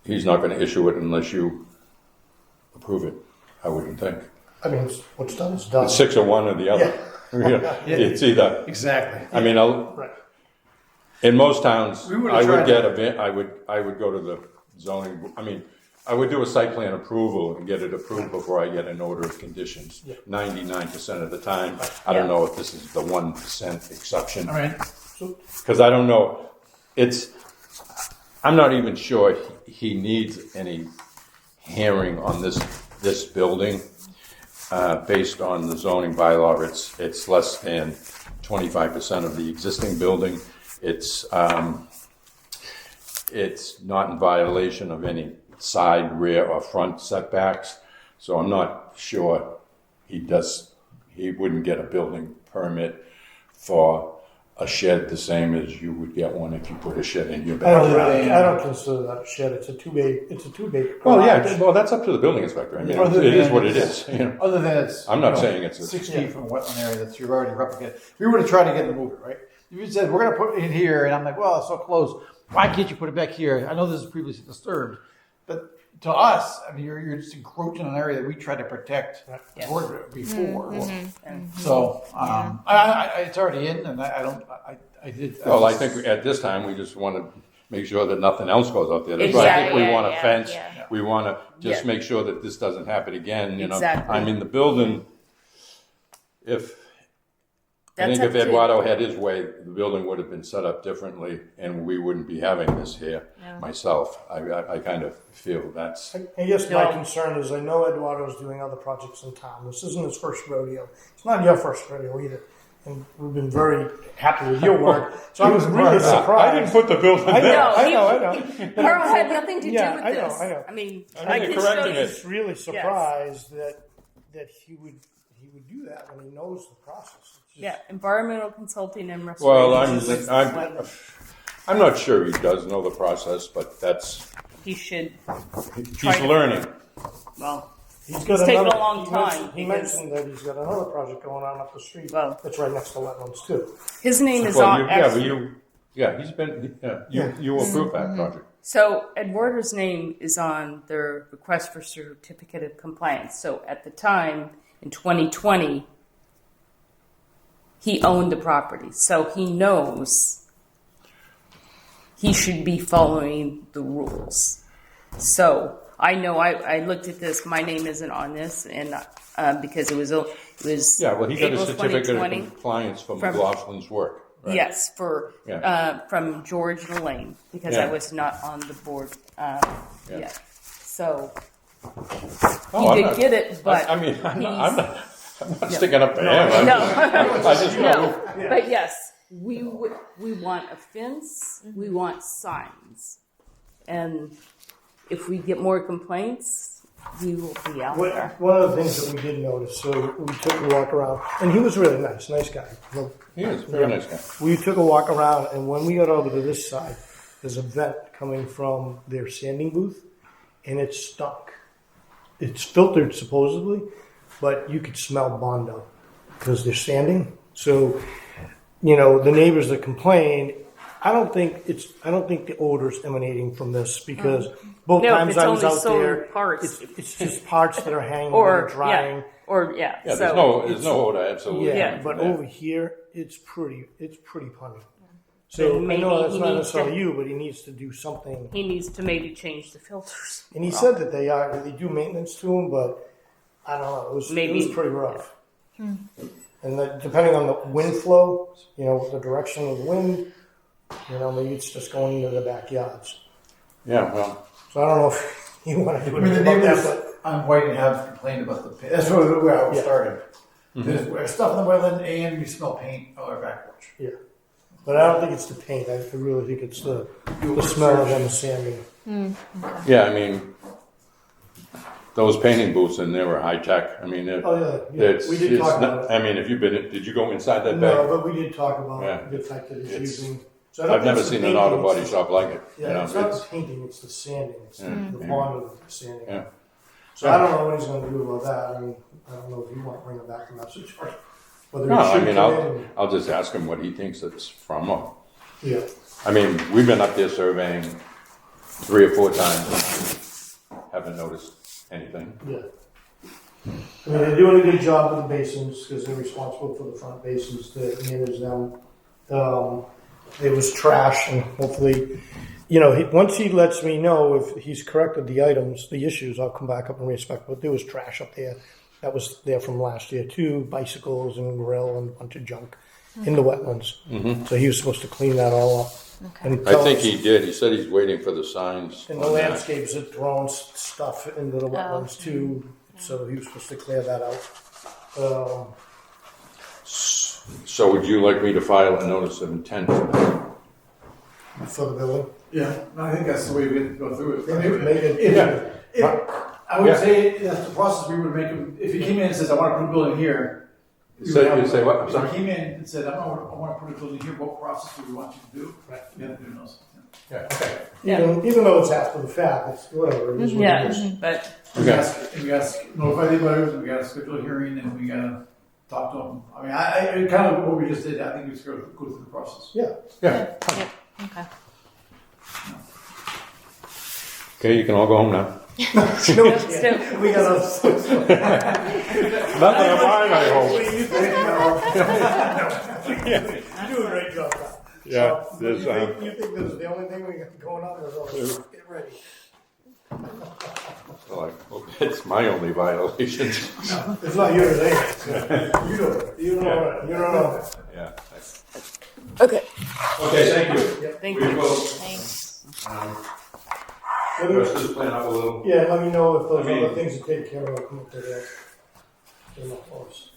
he's not gonna issue it unless you approve it, I wouldn't think. I mean, what's done is done. It's 6 or 1 or the other. Yeah. It's either, Exactly. I mean, Right. in most towns, We would've I would tried get that. I would go to the zoning, I mean, I would do a site plan approval and get it approved before I get an order of conditions. 99% of the time. I don't Yeah. know if this is the 1% exception. All right. Because I don't know, I'm not even sure he needs any hearing on this building. Based on the zoning bylaw, it's less than 25% of the existing building. It's not in violation of any side, rear, or front setbacks. So I'm not sure he wouldn't get a building permit for a shed the same as you would get one if you put a shed in your backyard. I don't consider that a shed. It's a two-bay. Well, garage. yeah, well, that's up to the building inspector. I mean, Other it is than what it it's- is. You know? Other than it's. I'm not saying it's a- 6 feet from a wetland area that you're already replicating. If you were to try to get it moved, right? If you said, we're going to put it in here, and I'm like, well, it's so close. Why can't you put it back here? I know this is previously disturbed, but to us, I mean, you're just encroaching on an area that we tried to protect before. So, it's already in, and I did. Well, I think at this time, we just want to make sure that nothing else goes up there. That's why I think Exactly. we want a Yeah, fence. yeah. We want to just Yeah. make sure that this doesn't happen again, you know. Exactly. I mean, the building, I That's think up if to- Eduardo had his way, the building would have been set up differently, and we wouldn't be having this here. Myself, I kind of feel that's, I guess my No. concern is I know Eduardo's doing other projects in town. This isn't his first rodeo. It's not your first rodeo either. And we've been very happy with your work. So I was really surprised. put the building I know, No, I he- know, I know. Carl had nothing to Yeah, do with I know, this. I know. I mean, I know I you're can correcting show it. you. Just really surprised that he would do that when he knows the process. It's just- Yeah, environmental consulting and restoration. well, I'm not sure he does know the process, but He should. he's learning. Well, He's got It's taken another, a long time He because- mentioned that he's got another project going on up the street Well- that's right next to wetlands too. his name is Well, on. you, actually, he's been, you approved that project. So Eduardo's name is on their request for certificate of compliance. So at the time, in 2020, he owned the property. So he knows he should be following the rules. So I know I looked at this. My name isn't on this, and because it was Yeah, well, he got a April certificate 2020. of compliance from From- McLaughlin's work. Right? Yes, Yeah. from George Lane, because Yeah. I was not on the board yet. So Oh, he I'm did not- get it, but I mean, I'm he's- not sticking up for him. I'm no, I just know. no. But yes, we want a fence. We want signs, and if we get more complaints, we will be out One there. of the things that we did notice, so we took a walk around, and he was really nice guy. No, He is, very nice guy. we took a walk around, and when we got over to this side, there's a vent coming from their sanding booth, and it stunk. It's filtered supposedly, but you could smell Bondo because they're sanding. So, the neighbors that complained, I don't think the odor's emanating from this because both No, if times it's I was only out solar there, parts. it's just parts that are hanging Or and drying. Yeah, so there's no odor, absolutely. Yeah, Yeah. but over here, it's pretty punny. So Then I know maybe that's he not needs necessarily to- you, but he needs to do something. he needs to maybe change the filters. And he said that they do maintenance to him, but I don't know. It was pretty rough. And depending on the wind flow, the direction of the wind, maybe it's just going into the backyards. Yeah, well, So I don't know if you want to do I mean, the anything about neighbors that, on White have complained about the paint. That's where I was started. There's stuff in the wetland, and we smell paint on our back porch. but I don't think it's the paint. I really think it's the smell of them sanding. yeah, I mean, those painting booths in there were high tech. I mean, Oh yeah. We did talk about it. I mean, if you've been, did you go inside that No, bay? but we did talk about Yeah. the fact that it's It's- using. So I don't I've think never it's the seen an painting, auto it's body the- shop like it. Yeah, it's not it's, the painting, it's the sanding. It's Yeah. the bond of the sanding. Yeah. So I don't know what he's going to do about that. I mean, I don't know if you want to bring it back to message or whether no, he I should mean, come in. And, I'll just ask him what he thinks it's from. yeah. I mean, we've been up there surveying 3 or 4 times. Haven't noticed anything. Yeah. I mean, they're doing a good job with the basins because they're responsible for the front basins to manage them. It was trash, and hopefully, once he lets me know if he's corrected the items, the issues, I'll come back up and respect. But there was trash up there that was there from last year too, bicycles and grill and a bunch of junk in the wetlands. Mm-hmm. So he was supposed to clean that all up. And I think he did. He said he's waiting for the signs. And the on that. landscapes had thrown stuff into the wetlands too, so he was supposed to clear that out. So would you like me to file a notice of intent? For the building. Yeah, I think that's the way we go through it. I would Yeah. say that's the process we would make him. If he came in and says, "I want to put a building here," You say what? I'm If sorry. he came in and said, "I want to put a building here," what process do we want you to do? Right. Yeah, who knows? Yeah, okay. Even though it's after the fact, it's whatever. It is what it is. But We got to notify the butters, and we got to schedule a hearing, and we got to talk to them. I mean, I kind of what we just did. I think we just go through the process. Yeah. Yeah. Okay. Okay, you can all go home now. still, We got a. Nothing of mine, I hope. You do a great job, Tom. Yeah, So, there's, you think this is the only thing we got going on? Get ready. Well, I hope it's my only violation. It's not yours, eh? You do it. You don't know. You don't know. Yeah. okay. Okay, thank you. Thank We you. will, Thanks. let's just plan out a little. Yeah, let me know if those I mean- other things are taken care of. I'll come up to that. Get my close.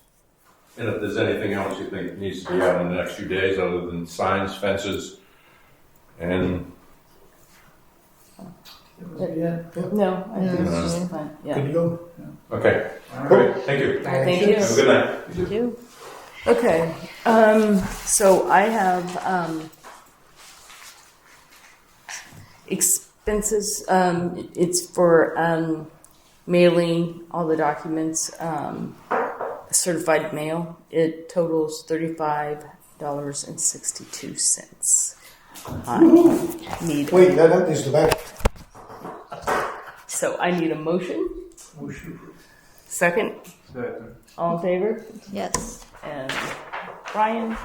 And if there's anything else you think needs to be out in the next few days, other than signs, fences, and Yeah. No, I think it's just fine. Good Yeah. to go. okay, great, thank you. Thank you. Have a good night. Thank you. Okay. So I have expenses. It's for mailing all the documents. Certified mail. It totals $35.62. I need. Wait, that empties the bank. So I need a motion. Second. All in favor? Yes. And Brian,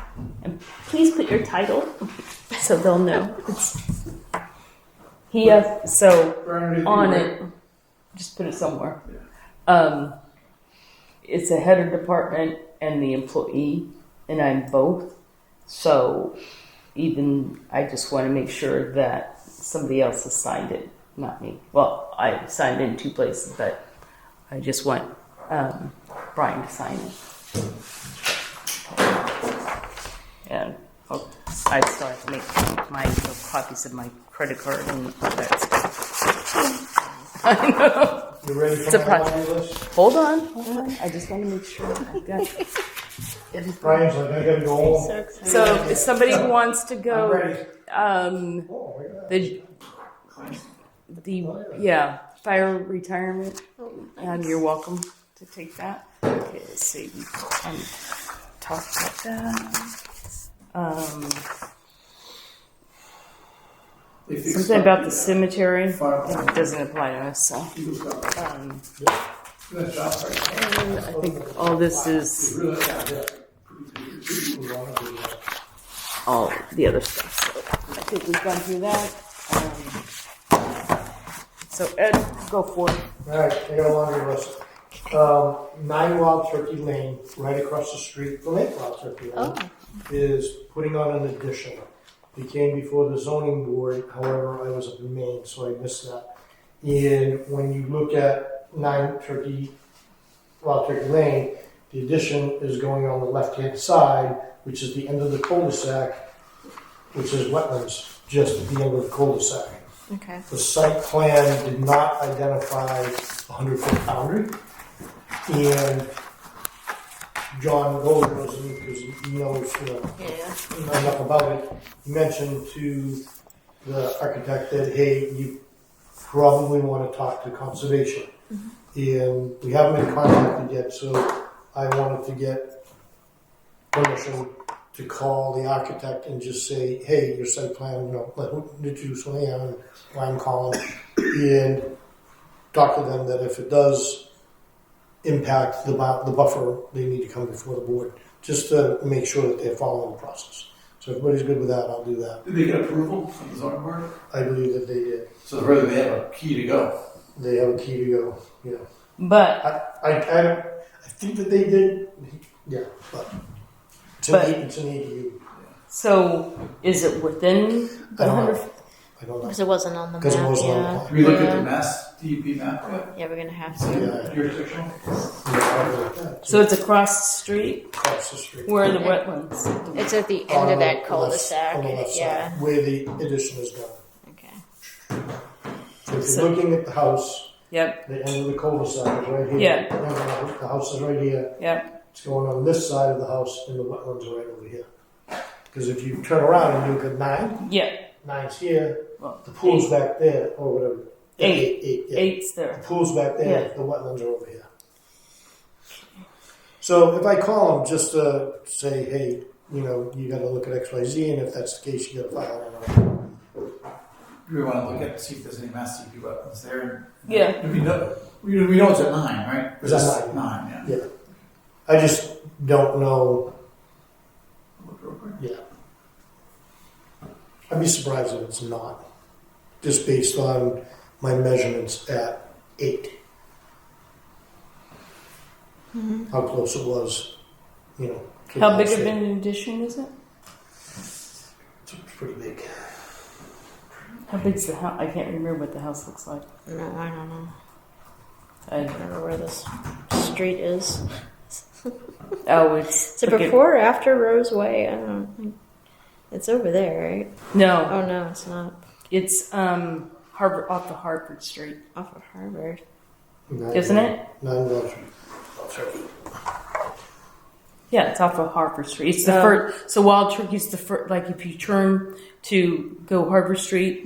and please put your title so they'll know. He has, so on it, just put it somewhere. It's a head of department and the employee, and I'm both. So I just want to make sure that somebody else has signed it, not me. Well, I signed it in 2 places, but I just want Brian to sign it. And I still have to make my copies of my credit card and that stuff. I know. You ready for my Surprise. laundry list? Hold on. I just want to make sure I've got everything. Brian's like, I gotta go home. So if somebody wants to I'm go, ready. um, Oh, my God. the fire retirement, you're welcome to take that. Okay, let's see. We talked about that. Something about the cemetery. It doesn't apply to us, so. And I think all this is all the other stuff. So I think we've gone through that. So Ed, go for it. All right, I got a laundry list. 9 Wild Turkey Lane, right across the street from 8 Wild Turkey Lane, is putting on an addition. He came before the zoning board, however, I was up in Maine, so I missed that. And when you look at 9 Wild Turkey Lane, the addition is going on the left-hand side, which is the end of the cul-de-sac, which is wetlands, just at the end of the cul-de-sac. Okay. The site plan did not identify a 100-foot boundary, and John Golden was in because he knows enough about it. He mentioned to the architect that, hey, you probably want to talk to conservation. And we haven't been contacted yet, so I wanted to get permission to call the architect and just say, hey, your site plan, let him introduce who I am and why I'm calling, and talk to them that if it does impact the buffer, they need to come before the board, just to make sure that they're following the process. So if everybody's good with that, I'll do that. Did they get approval from the zoning board? I believe that they did. So really they have a key to go. They have a key to go, yeah. But I think that they did, yeah, but it's an ADU. so is it within the I don't 100? know. I don't know. Because it wasn't on the map. Because it wasn't on the Yeah. plan. Have you looked at the mass DEP map yet? Yeah, we're gonna have to. Yeah, Jurisdictional? yeah. So it's across the street Across the street. where are the wetlands. It's at the On end of the that left- cul-de-sac. on the left side, Yeah. where the addition is done. Okay. So if So- you're looking at the house, Yep, the end of the cul-de-sac is right here. Yeah. Remember, the house is right here. yep. It's going on this side of the house, and the wetlands are right over here. Because if you turn around and look at 9, Yeah. 9's here, Well, the pool's back there, or whatever. Yeah, 8. 8, yeah. 8's The there. pool's back there, Yeah. the wetlands are over here. So if I call them just to say, hey, you got to look at XYZ, and if that's the case, you got to file it on. Do we want to look at, see if there's any mass DEP wetlands there? Yeah. We know it's at 9, right? It's at 9. 9, yeah. Yeah. I just don't know. Look real quick. Yeah. I'd be surprised if it's not. Just based on my measurements at 8. How close it was, to How the big house of there. an addition is it? It's pretty big. How big's the house? I can't remember what the house looks like. No, I don't know. I I don't know where this street is. Oh, it's Is it before or after Rose Way? I don't know. It's over there, right? No, Oh no, it's not. it's Harvard off of Harvard Street, Off of Harvard. isn't it? 9 Welsh. Sorry. Yeah, it's off of Harvard Street. It's the Oh. first. So Wild Turkey's the first. Like if you turn to go Harvard Street,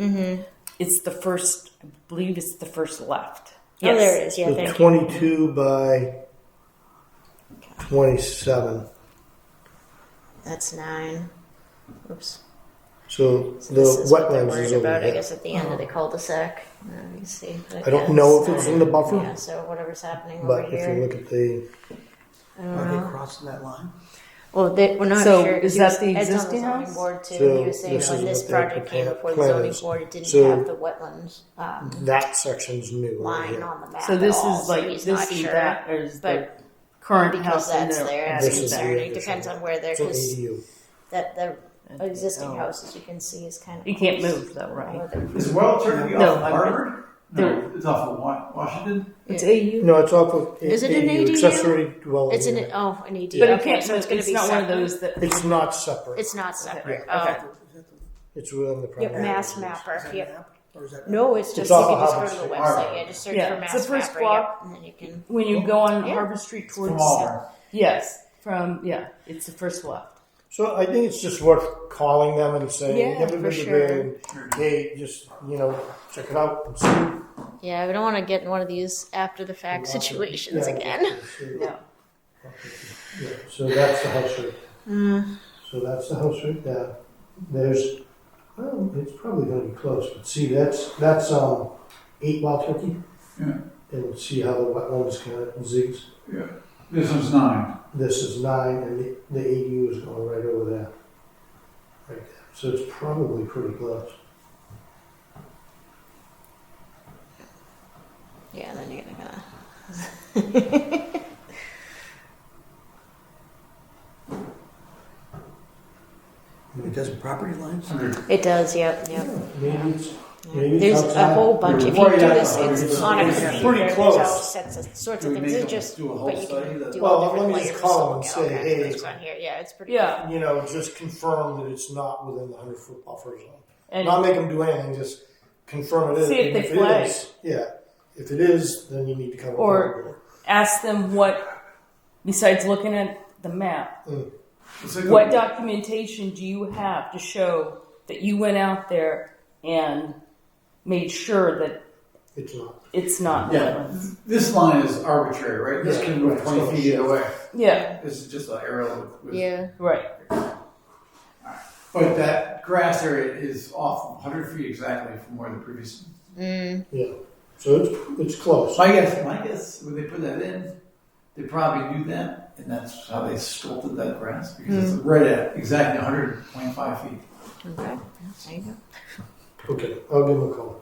it's the first. I believe it's the first left. Oh, there it is. Yeah, So thank you. 22 by 27. That's 9. Oops. So So the this is what they're wetlands worried is over about, I here. guess, at the end of the cul-de-sac. You can see. I don't know if it's in the buffer, Yeah, so whatever's happening over but if you here. look at the I don't Are they know. crossing that line? Well, we're not So sure. is He that was- the Ed's on existing zoning house? board too. So He was saying this when is this what their project came before the plan zoning is. board, it didn't So- have the wetlands that section's new. right line here. on the map. So this at all, is like so he's this not and sure. that is the but current because house in that's there, there. it's This is the concerning. It addition. depends on where they're, It's an because ADU. that the existing Oh. house, as you can see, is kind of. You can't move though, right? Is Wild Turkey No, off of I'm- Harvard? There- No, it's off of Washington? It's AU. No, it's off of Is it an ADU? accessory dwelling It's an unit. an ED. But it okay, can't. so it's going to be not separate. one of those that. It's not separate. It's not separate. Okay. Oh, It's within the yep, primary. mass residence. mapper. Yep. Or is that No, it's just It's you off can of just go Harvard to the Street. website. Yeah, just search Yeah, for it's Mass the first Mapper, block. and then you can. When you go on Yeah. Harvard Street From towards Auburn. yes, it's the first left. So I think it's just worth calling them and saying, Yeah, "Have a for good sure. day, and hey, just check it out and see." Yeah, we don't want to get in one of these after the fact situations again. Yeah. Yeah, so that's the house right there. So that's the house right there. There's, well, it's probably going to be close, but see, that's 8 Wild Turkey. Yeah. And see how the wetlands kind of zigs. Yeah. This one's 9. This is 9, and the ADU is going right over there. Right there. So it's probably pretty close. Yeah, then you're gonna. It does property lines? It does, yep. Maybe it's There's a outside. whole bunch. If you Right do at this, the it's on a It's computer. pretty There's close. all sorts of Do we things. make It's them just, do a whole but you study can that- do Well, all different let me just layers. call So, them and yeah, say, okay, hey. there's one here. Yeah, it's pretty. Yeah. Just confirm that it's not within the 100-foot buffer zone. And Not make them do anything, just confirm it is. See if And they it flag. is, yeah. If it is, then you need to come Or- forward. ask them what, besides looking at the map, It's like what documentation do you have to show that you went out there and made sure that It's not. it's not Yeah. wetlands? This line is arbitrary, right? This Yeah, can move right. 20 So feet either way. Yeah, This is just an arrow with Yeah. right. But that grass area is off 100 feet exactly from where the previous. Yeah. So it's close. My guess, when they put that in, they probably knew that, and that's how they sculpted that grass because it's right at exactly 125 feet. Okay. There you go. Okay, I'll give them a call.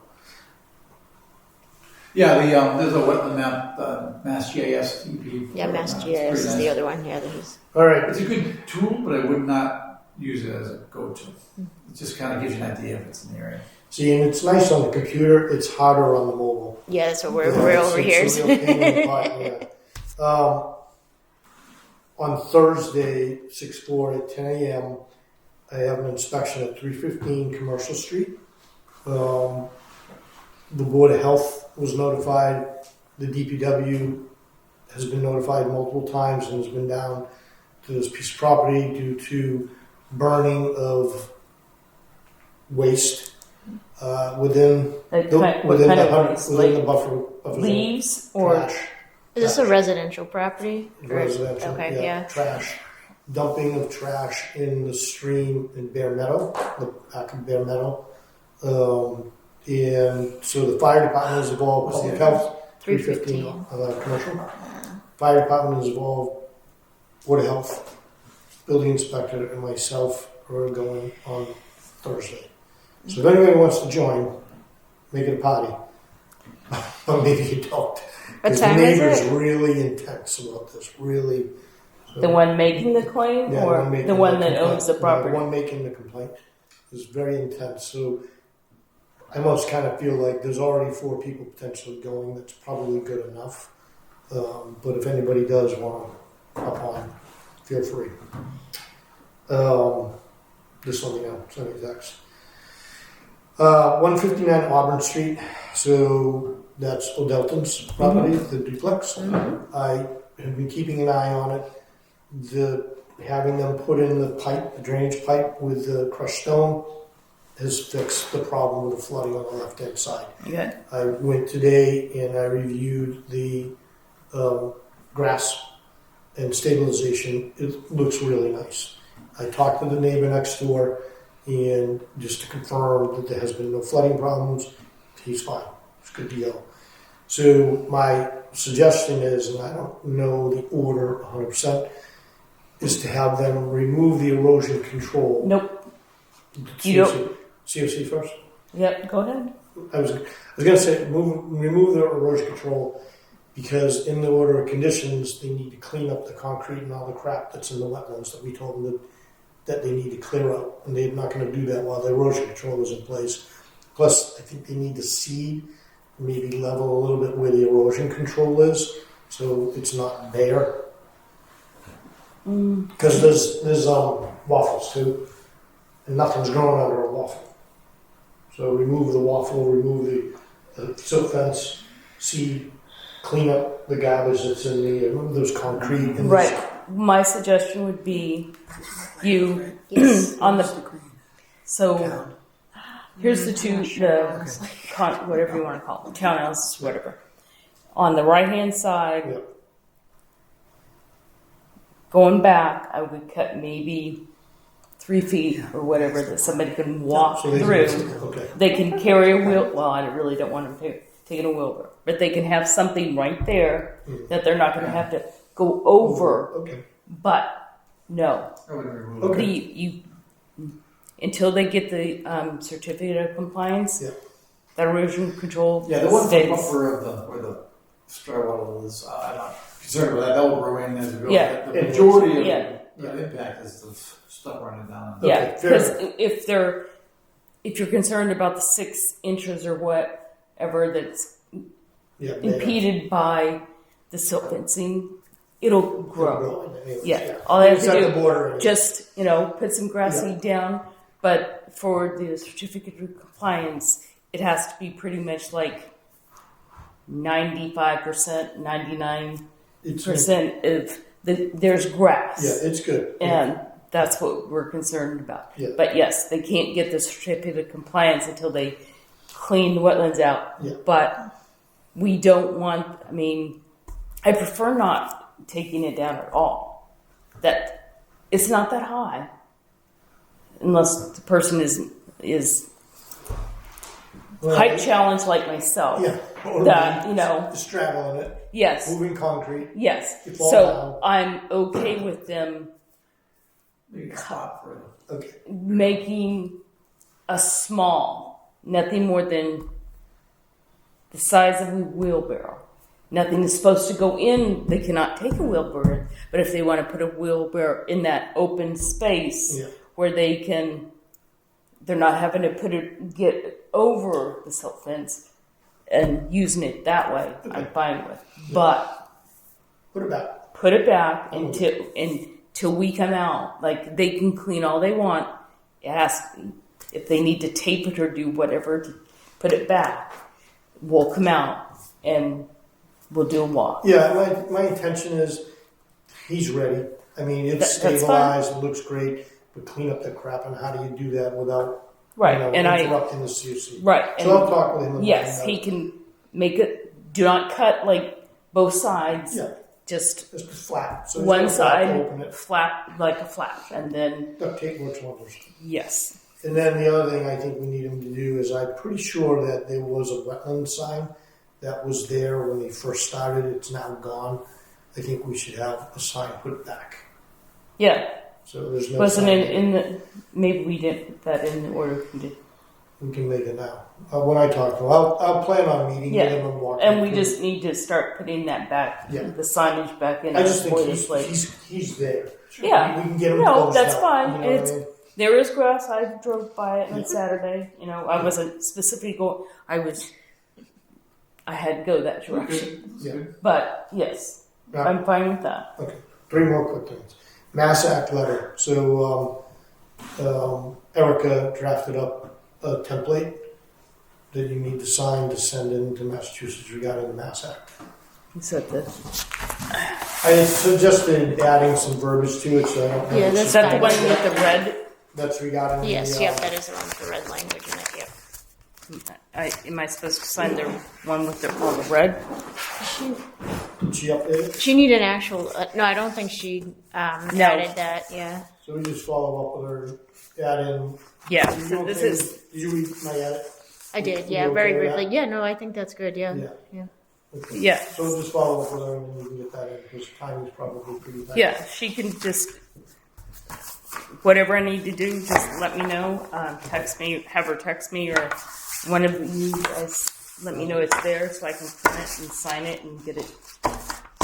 Yeah, there's a wetland map, Mass GIS EP. Yeah, Mass It's GIS pretty is nice. the other one. Yeah, there's. All right. It's a good tool, but I would not use it as a go-to. It just kind of gives you an idea if it's in the area. See, and it's nice on the computer. It's harder on the mobile. Yeah, that's what we're Yeah, over here. It's a real pain in the butt, yeah. On Thursday, 6/4 at 10 a.m., I have an inspection at 315 Commercial Street. The Board of Health was notified. The DPW has been notified multiple times and has been down to this piece of property due to burning of waste within Like, the, what within kind the, of hundred- waste? within the Like buffer zone. leaves or Trash. Is this a residential property? Or- Residential, Okay, yeah. trash. Dumping of trash in the stream in Bear Meadow, the back of Bear Meadow. And so the fire department is involved, public health, 315 commercial. Fire department is involved, Board of Health, building inspector, and myself are going on Thursday. So if anybody wants to join, make it a party. But maybe you don't. What 'Cause time the is neighbor's it? really intense about this, really. the one making the claim Yeah, or making the one that complaint. owns the No, property? the one making the complaint is very intense. So I almost kind of feel like there's already 4 people potentially going. That's probably good enough. But if anybody does want to hop on, feel free. Just let me know. Send me a text. 159 Auburn Street. So that's O'Delton's property, the duplex. I have been keeping an eye on it. Having them put in the pipe, the drainage pipe with the crushed stone, has fixed the problem with the flooding on the left-hand side. Good. I went today and I reviewed the grass and stabilization. It looks really nice. I talked to the neighbor next door, and just to confirm that there has been no flooding problems, he's fine. It's good to go. So my suggestion is, and I don't know the order 100%, is to have them remove the erosion control. Nope. You don't. COC first? Yep. Go ahead. I was going to say remove the erosion control, because in the order of conditions they need to clean up the concrete and all the crap that's in the wetlands that we told them that they need to clear out, and they're not going to do that while the erosion control is in place. Plus, I think they need to seed, maybe level a little bit where the erosion control is, so it's not bare. Because there's waffles too, and nothing's growing under a waffle. So remove the waffle, remove the silk fence, seed, clean up the garbage that's in the, remove those concrete. And Right. My suggestion would be you Yes. on the. So here's whatever you want to call them, townhouses, whatever. On the right hand side, Yeah. going back, I would cut maybe 3 feet or whatever that somebody can walk So they through. Okay. They can carry a wheel. Well, I really don't want them taking a wheelbarrow, but they can have something right there that they're not going to have to go over. Okay. But no, I would remove Okay. you until they get the certificate of compliance. Yeah. That erosion control. Yeah, the one stays. buffer of where the stray water is, I'm not concerned with that. That will ruin as we go. Yeah. The majority of Yeah. the impact is the stuff running down. Okay, Yeah, fair because if you're concerned about the 6 inches or whatever that's Yeah. impeded by the silt fencing, it'll grow. Anyway, Yeah, all I have It's to at do the border. Anyway. just put some grass seed down. But for the certificate of compliance, it has to be pretty much like 95%, 99% of there's grass. Yeah, it's good. And that's what we're concerned about. Yeah. But yes, they can't get the certificate of compliance until they clean the wetlands out. Yeah. But we don't want, I prefer not taking it down at all. That it's not that high. Unless the person is Well, height challenged like myself. Yeah. Or That, straddling it, yes. moving concrete. Yes. You fall So down. I'm okay with them You can stop for it. Okay. making a small, nothing more than the size of a wheelbarrow. Nothing is supposed to go in. They cannot take a wheelbarrow. But if they want to put a wheelbarrow in that open space Yeah. where they're not having to get over the silt fence and using it that way, I'm fine with. But Put it back. put it back until we come out. Like, they can clean all they want. If they need to tape it or do whatever to put it back, we'll come out and we'll do a walk. Yeah, my intention is he's ready. It's That's stabilized. It looks great. But clean up the crap, and how do you do that without Right, and interrupting the COC? right, So I'll talk with him. About yes, that. he can make it. Do not cut like both sides. Yeah, Just just flat. So he's one got a flap to side open it. flat like a flap, and then Duct tape works wonders. yes, And then the other thing I think we need him to do is I'm pretty sure that there was a wetland sign that was there when they first started. It's now gone. I think we should have a sign put back. yeah. So there's no Wasn't sign. in the. Maybe we didn't put that in the order. We did. We can make it now. When I talk to him, I'll plan on meeting Yeah. with him and walking. And we through. just need to start putting that back, Yeah. the signage back in. I just think before he's there. Yeah. We can get him No, closed that's out, fine. you know what I It's- mean? There is grass. I drove by it on Saturday. I wasn't specifically going. I had to go that direction. Yeah. But yes, Yeah. I'm fine with that. Okay. 3 more quick things. Mass Act letter. So Erica drafted up a template that you need to sign to send in to Massachusetts regarding the Mass Act. You said that. I suggested adding some verbiage to it, so I don't know. Yeah, if that's Is that the fine. one with the red? That's regarding Yes, the, yep, that is the one with the red language in it, yep. Am I supposed to sign the one with all the red? Did she update it? She need an actual, no, I don't think she added that, yeah. So we just follow up with her, add in. Yeah. Did So you this okay is. with- Did you read my edit? I did, You yeah, okay very with briefly. that? Yeah, no, I think that's good, yeah. Yeah. Okay. Yeah. So we'll just follow up with her and then we can get that in, because time is probably pretty tight. Yeah, she can just. Whatever I need to do, just let me know. Text me, have her text me, or one of you guys let me know it's there so I can print it and sign it and get it.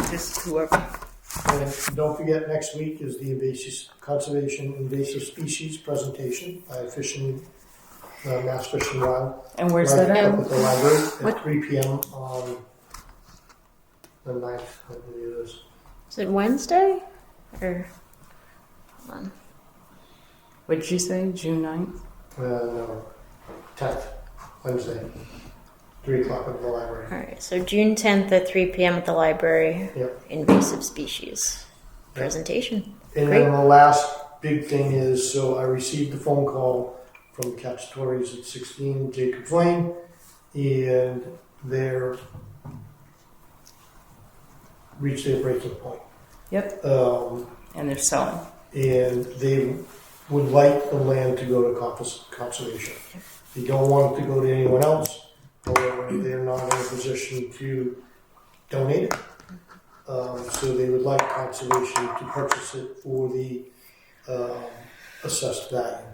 Just whoever. And don't forget, next week is the invasive species presentation by Mass Fish and Wild. And where's Right that up at? at the library What? at 3 p.m. on the 9th, I believe it is. Is it Wednesday? Or, hold on. What did you say? June 9th? No, 10th. Wednesday, 3 o'clock at the library. All right, so June 10th at 3 p.m. at the library. Yep. Invasive species presentation. And Great. then the last big thing is, so I received a phone call from Cacciatories at 16 Jacobs Lane, and they're reached their breaking point. Yep. And they're selling. And they would like the land to go to conservation. They don't want it to go to anyone else. However, they're not in a position to donate it. So they would like conservation to purchase it for the assessed value.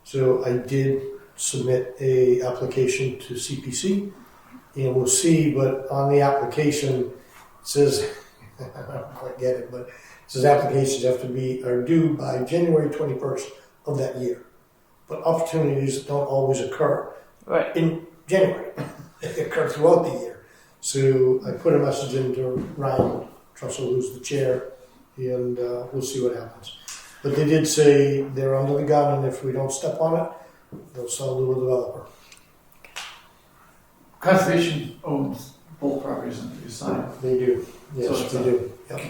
So I did submit a application to CPC, and we'll see. But on the application, it says I don't quite get it, but it says applications have to are due by January 21st of that year. But opportunities don't always occur Right. in January. They occur throughout the year. So I put a message into Ryan Trussell, who's the chair, and we'll see what happens. But they did say they're under the gun, and if we don't step on it, they'll sell to a developer. Conservation owns both properties on the side. They do. Yes, So it's they do. Yep.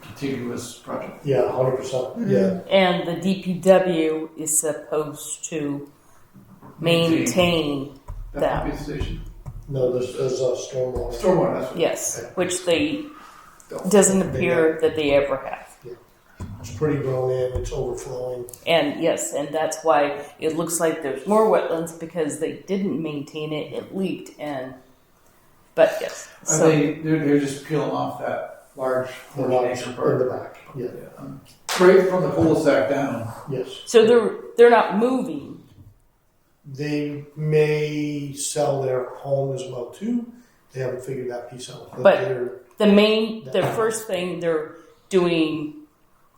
Contiguous project. Yeah, 100%. Yeah. And the DPW is supposed to maintain That that. pumping station. No, there's stormwater. Stormwater, that's what. Yes, which they doesn't appear that they ever have. It's pretty grown in. It's overflowing. And yes, and that's why it looks like there's more wetlands because they didn't maintain it. It leaked, but yes. Are they're just peeling off that large They're 14 not acre in park. the back. Yeah. Right from the cul-de-sac down. Yes. So they're not moving. They may sell their home as well too. They haven't figured that piece out. But they're, the first thing they're doing,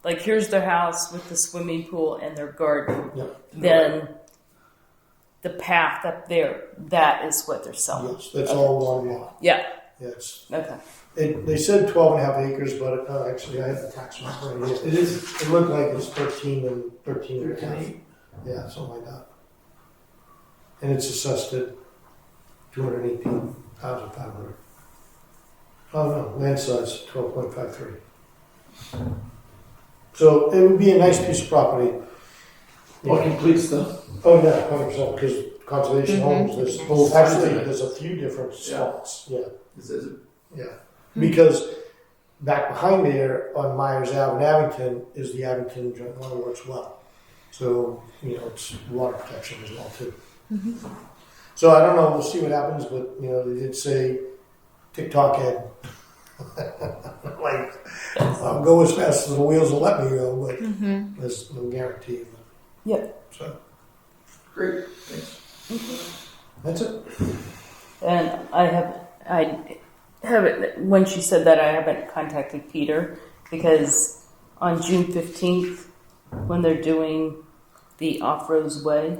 like here's their house with the swimming pool and their garden. yeah, Then the path up there, that is what they're selling. yes, that's all one lot. Yeah. Yes. Okay. They said 12.5 acres, but actually I have the tax map right here. It looked like it's 13 and 13 and a half. Yeah, something like that. And it's assessed at 218,500. Oh no, land size 12.53. So it would be a nice piece of property. What completes the? Oh yeah, 100%. Because conservation homes, there's a few different spots. Yeah, Is it? yeah. Because back behind there on Myers Ave in Abington is the Abington Joint Water Works well. So it's water protection as well too. So I don't know. We'll see what happens, but they did say TikTok had like I'll go as fast as the wheels will let me go, but there's no guarantee. Yeah. So Great, thanks. that's it. And I haven't, when she said that, I haven't contacted Peter because on June 15th, when they're doing the Off-Rose Way,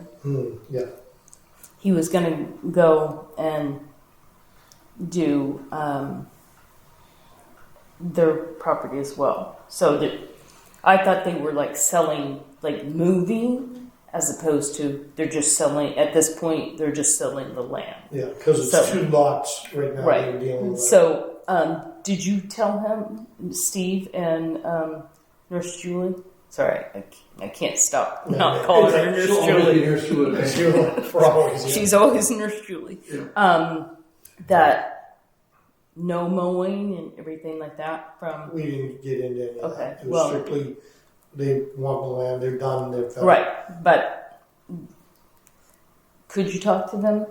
Yeah. he was going to go and do their property as well. So I thought they were like selling, like moving, as opposed to they're just selling, at this point, they're just selling the land. Yeah, because it's 2 lots right now. Right. They're dealing with. So did you tell him, Steve and Nurse Julie? Sorry, I can't stop not calling her Nurse Julie. Nurse Julie. Sure, for always. Yeah. She's always Nurse Julie. Yeah. That no mowing and everything like that from. We didn't get into any of Okay, that. It was well- strictly they want the land. They're done. They're fed. Right, but could you talk to them?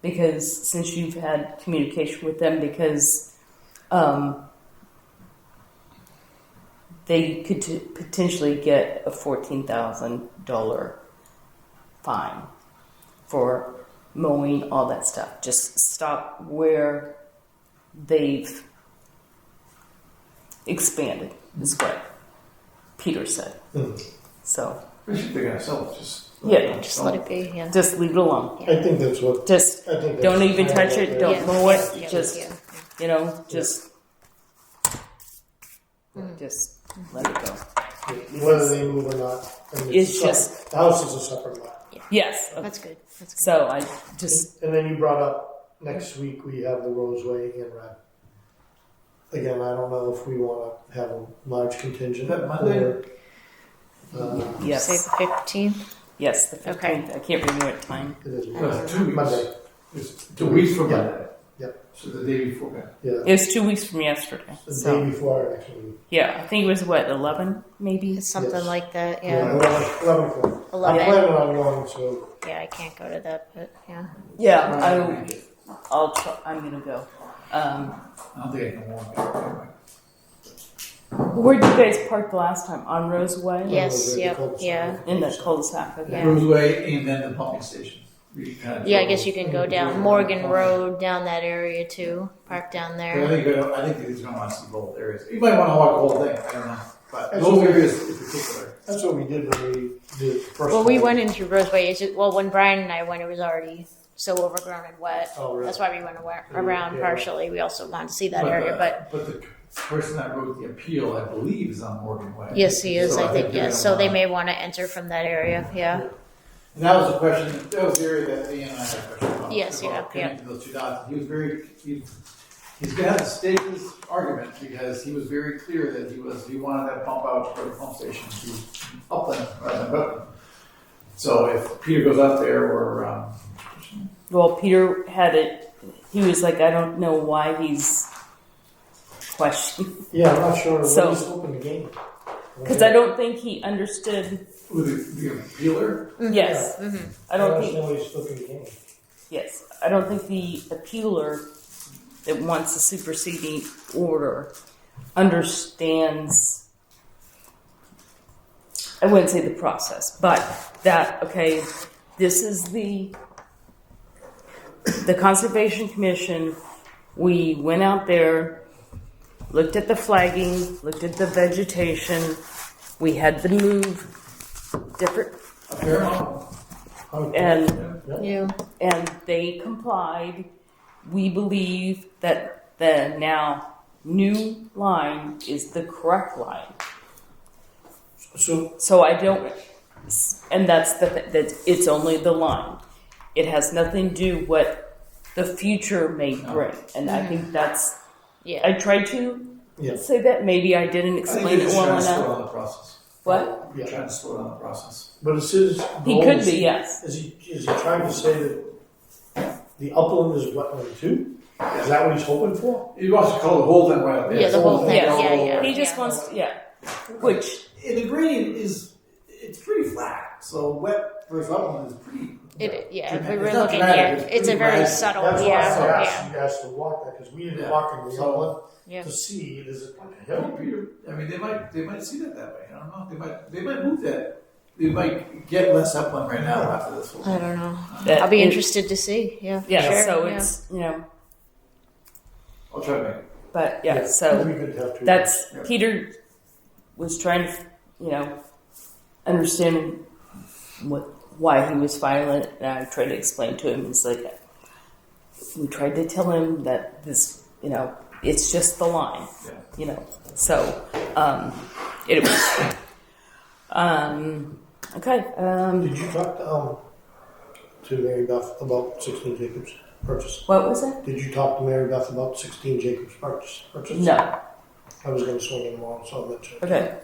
Because since you've had communication with them, because they could potentially get a $14,000 fine for mowing all that stuff. Just stop where they've expanded, is what Peter said. So, Especially if they're gonna sell it, just. yeah, Just let it be. Yeah. just leave it alone. I think that's what. Just I think don't that's even kind of touch what it. they're- Don't Yeah. mow it. Yeah. Just Yeah. just let it go. Whether they move or not. And It's just- the house is a separate lot. Yes. That's good. That's good. So I just, And then you brought up next week we have the Roseway in Red. Again, I don't know if we want to have a large contingent. Is that Monday? Or, Say yes. the 15th. Yes, the 15th. Okay. I can't remember what time. it is No, it's 2 weeks. Monday. It's 2 weeks from Yeah. Monday. Yep. So the day before. Okay. Yeah. It was 2 weeks from yesterday. The So, day before our next meeting. yeah, I think it was what, 11 maybe? It's something Yes. like that. Yeah, Yeah. 11 o'clock. I'm 11. planning on going, so Yeah, I can't go to that, but yeah. Yeah, I'll try. I'm gonna go. I don't think I can walk it. Anyway. Where did you guys park the last time? On Roseway? Yes. the Yep. cul-de-sac. Yeah. In the cul-de-sac. Okay. Yeah. Roseway and then the pumping station. We kind of Yeah, I guess you can go down Morgan Road, down that area too. Park down But there. I think he's going to want to see both areas. You might want to walk the whole thing. I don't know. But That's those what we- areas in particular. that's what we did when we did the first Well, we one. went into Roseway. When Brian and I went, it was already so overgrown and wet. Oh, really? That's why we went around Yeah. partially. We also wanted to see that area, but the person that wrote the appeal, I believe, is on Morgan Way. yes, he is. So I think they're yes. gonna So they wanna- may want to enter from that area. Yeah. And that was the question. That was the area that Ian and I had a question about. Yes, about yeah, connecting those two dots. He was very. He's going to have to stake his argument because he was very clear that he wanted that pump out for the pump station to Upland rather than Whitman. So if Peter goes out there or Well, Peter had it. He was like, I don't know why he's questioning. Yeah, I'm not sure So- what he's hoping to gain. Because I don't think he understood. with the appealer, Yes. I don't think. understand what he's looking to gain. Yes. I don't think the appealer that wants the superseding order understands. I wouldn't say the process, but that, okay, this is the Conservation Commission. We went out there, looked at the flagging, looked at the vegetation. We had to move different, a fair amount. and Yeah. they complied. We believe that the now new line is the correct line. So I don't, and that's that it's only the line. It has nothing to do what the future may bring, and I think that's. Yeah. I tried to Yeah. say that. Maybe I didn't I think explain they're it just well trying to slow enough. down the process. What? They're trying to slow down the process. But it's his He goal could is- be, yes. Is he trying to say that the upland is wetland too? Is that what he's hoping for? He wants to call the whole thing right up there. Yeah, the whole thing. Yes. Yeah. He just Yeah. wants, which. And the gradient it's pretty flat. So wet versus upland is pretty. Yeah. If we It's were not looking dramatic, here, it's a pretty very gradual. subtle. That's why I Yeah. asked you guys to walk that, because we didn't Yeah. walk in the So- upland Yeah. to see, is it like a Yeah, hill? Peter, I mean, they might see that way. I don't know. They might move that. They might get less upland right now after this whole I thing. don't know. that I'll be it- interested to see. Yeah. Yeah, Sure. so yeah. it's, I'll try to make it. but yeah, so. We could have to. That's Yeah. Peter was trying to, understand why he was violent, and I tried to explain to him. It's like we tried to tell him that this, it's just the line, Yeah. So, it was. Okay. Did you talk to Mary Beth about 16 Jacobs purchase? What was it? Did you talk to Mary Beth about 16 Jacobs purchase? No. I was going to swing in tomorrow, so I'll mention it. Okay.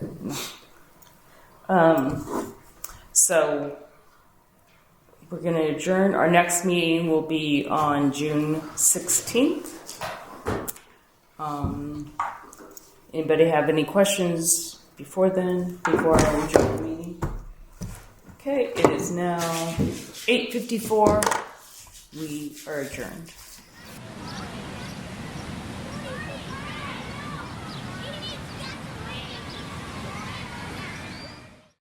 So we're going to adjourn. Our next meeting will be on June 16th. Anybody have any questions before then, before I adjourn the meeting? Okay, it is now 8:54. We are adjourned.